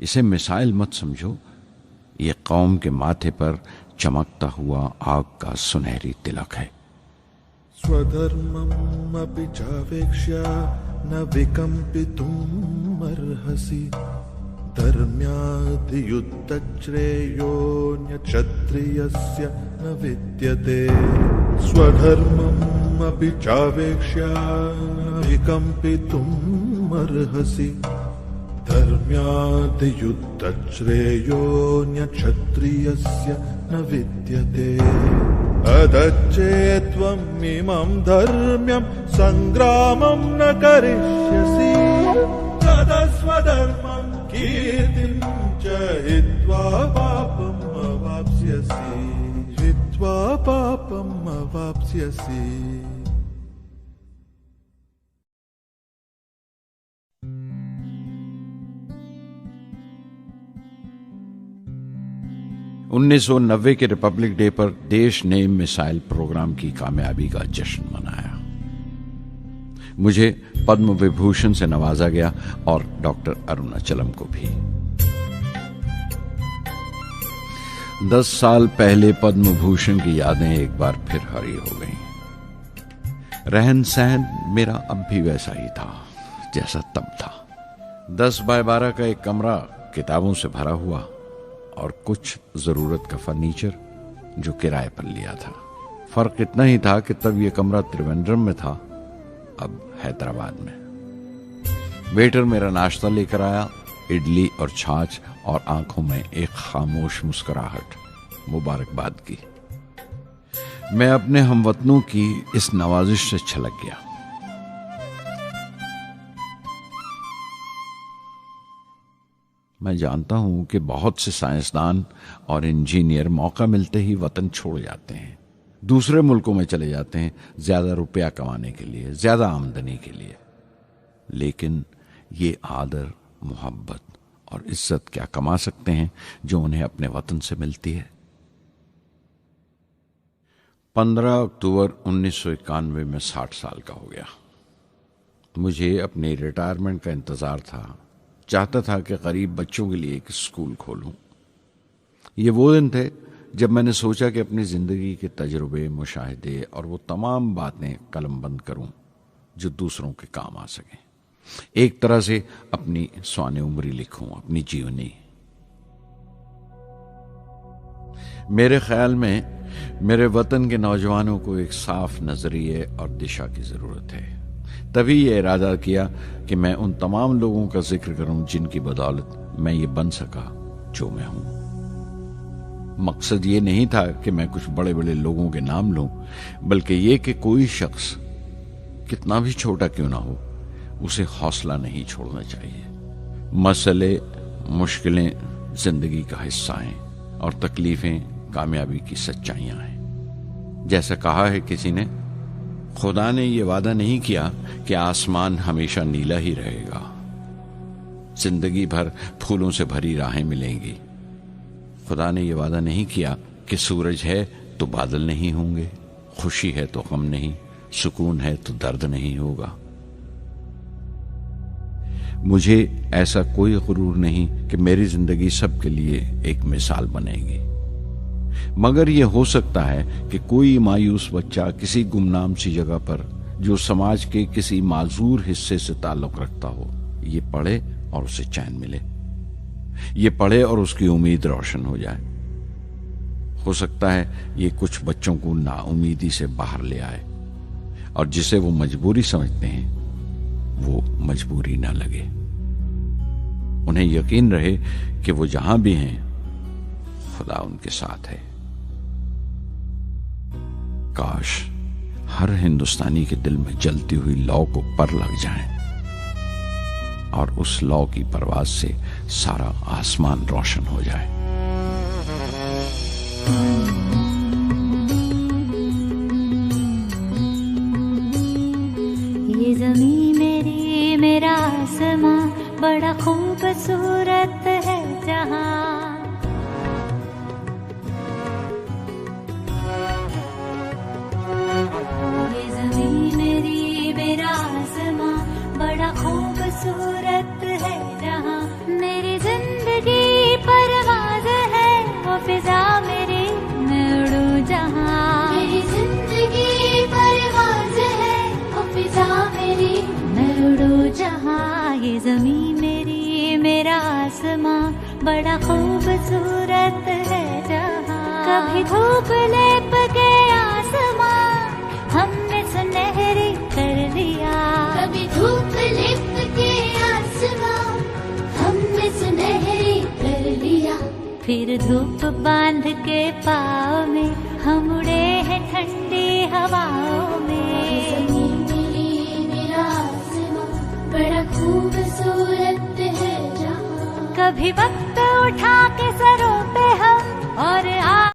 इसे मिसाइल मत समझो, ये कौम के माथे पर चमकता हुआ आग का सुनहरी तिलक है। स्वधर्मम् अपि चावेक्ष्य न विकम्पितुम् अर्हसि, धर्म्याद् युद्धश्रेयोऽन्यक्षत्रियस्य न विद्यते। स्वधर्मम् अपि चावेक्ष्य न विकम्पितुम् अर्हसि, धर्म्याद् युद्धश्रेयोऽन्यक्षत्रियस्य न विद्यते। अदच्चेत्त्वम् इमं धर्म्यं सङ्ग्रामं न करिष्यसि, तदस्वधर्मं कीर्तिं च हित्वा पापम् अवाप्स्यसि, हित्वा पापम् अवाप्स्यसि। $1990 के रिपब्लिक डे पर देश ने मिसाइल प्रोग्राम की कामयाबी का जश्न मनाया। मुझे पद्म विभूषण से नवाजा गया और डॉक्टर अरुणाचलम को भी। 10 साल पहले पद्म भूषण की यादें एक बार फिर हरी हो गईं। रहन सहन मेरा अब भी वैसा ही था जैसा तब था। 10 बाय 12 का एक कमरा किताबों से भरा हुआ और कुछ जरूरत का फर्नीचर जो किराए पर लिया था। फर्क इतना ही था कि तब यह कमरा त्रिवेंद्रम में था, अब हैदराबाद में। वेटर मेरा नाश्ता लेकर आया, इडली और छाछ, और आंखों में एक खामोश मुस्कुराहट, मुबारकबाद की। मैं अपने हमवतनों की इस नवाजिश से छलक गया। मैं जानता हूं कि बहुत से साइंसदान और इंजीनियर मौका मिलते ही वतन छोड़ जाते हैं, दूसरे मुल्कों में चले जाते हैं ज्यादा रुपया कमाने के लिए, ज्यादा आमदनी के लिए। लेकिन ये आदर, मोहब्बत और इज्जत क्या कमा सकते हैं जो उन्हें अपने वतन से मिलती है। 15 अक्टूबर 1991 में 60 साल का हो गया। मुझे अपने रिटायरमेंट का इंतजार था। चाहता था कि गरीब बच्चों के लिए एक स्कूल खोलूं। ये वो दिन थे जब मैंने सोचा कि अपनी जिंदगी के तजुर्बे, मुशाहिदे और वो तमाम बातें कलमबंद करूं जो दूसरों के काम आ सकें। एक तरह से अपनी स्वाने उम्री लिखूं, अपनी जीवनी। मेरे ख्याल में मेरे वतन के नौजवानों को एक साफ नजरिए और दिशा की जरूरत है। तभी ये इरादा किया कि मैं उन तमाम लोगों का जिक्र करूं जिनकी बदौलत मैं ये बन सका जो मैं हूं। मकसद ये नहीं था कि मैं कुछ बड़े बड़े लोगों के नाम लूं, बल्कि ये कि कोई शख्स कितना भी छोटा क्यों ना हो, उसे हौसला नहीं छोड़ना चाहिए। मसले, मुश्किलें जिंदगी का हिस्सा हैं और तकलीफें कामयाबी की सच्चाइयां हैं। जैसा कहा है किसी ने, खुदा ने यह वादा नहीं किया कि आसमान हमेशा नीला ही रहेगा, जिंदगी भर फूलों से भरी राहें मिलेंगी। खुदा ने यह वादा नहीं किया कि सूरज है तो बादल नहीं होंगे, खुशी है तो गम नहीं, सुकून है तो दर्द नहीं होगा। मुझे ऐसा कोई गुरूर नहीं कि मेरी जिंदगी सबके लिए एक मिसाल बनेगी, मगर यह हो सकता है कि कोई मायूस बच्चा किसी गुमनाम सी जगह पर जो समाज के किसी माजूर हिस्से से ताल्लुक रखता हो, ये पढ़े और उसे चैन मिले, ये पढ़े और उसकी उम्मीद रोशन हो जाए। हो सकता है ये कुछ बच्चों को नाउमीदी से बाहर ले आए और जिसे वो मजबूरी समझते हैं वो मजबूरी ना लगे। उन्हें यकीन रहे कि वो जहां भी हैं खुदा उनके साथ है। काश हर हिंदुस्तानी के दिल में जलती हुई लौ को पर लग जाए और उस लौ की परवाज से सारा आसमान रोशन हो जाए। ये ज़मीं मेरी, मेरा आसमां, बड़ा खूबसूरत है जहां। ये ज़मीं मेरी, मेरा आसमां, बड़ा खूबसूरत है जहां। मेरी जिंदगी परवाज़ है, वो फिजा मेरी, मैं उड़ूं जहां। मेरी जिंदगी परवाज़ है, वो फिजा मेरी, मैं उड़ूं जहां। ये ज़मीं मेरी, मेरा आसमां, बड़ा खूबसूरत है जहां। कभी धूप लेप के आसमां हमने सुनहरी कर लिया। कभी धूप लेप के आसमां हमने सुनहरी कर लिया। फिर धूप बांध के पाँव में हम उड़े हैं ठंडी हवाओं में। ज़मीं मेरी, मेरा आसमां, बड़ा खूबसूरत है जहां। कभी वक्त उठा के सरों पे हम और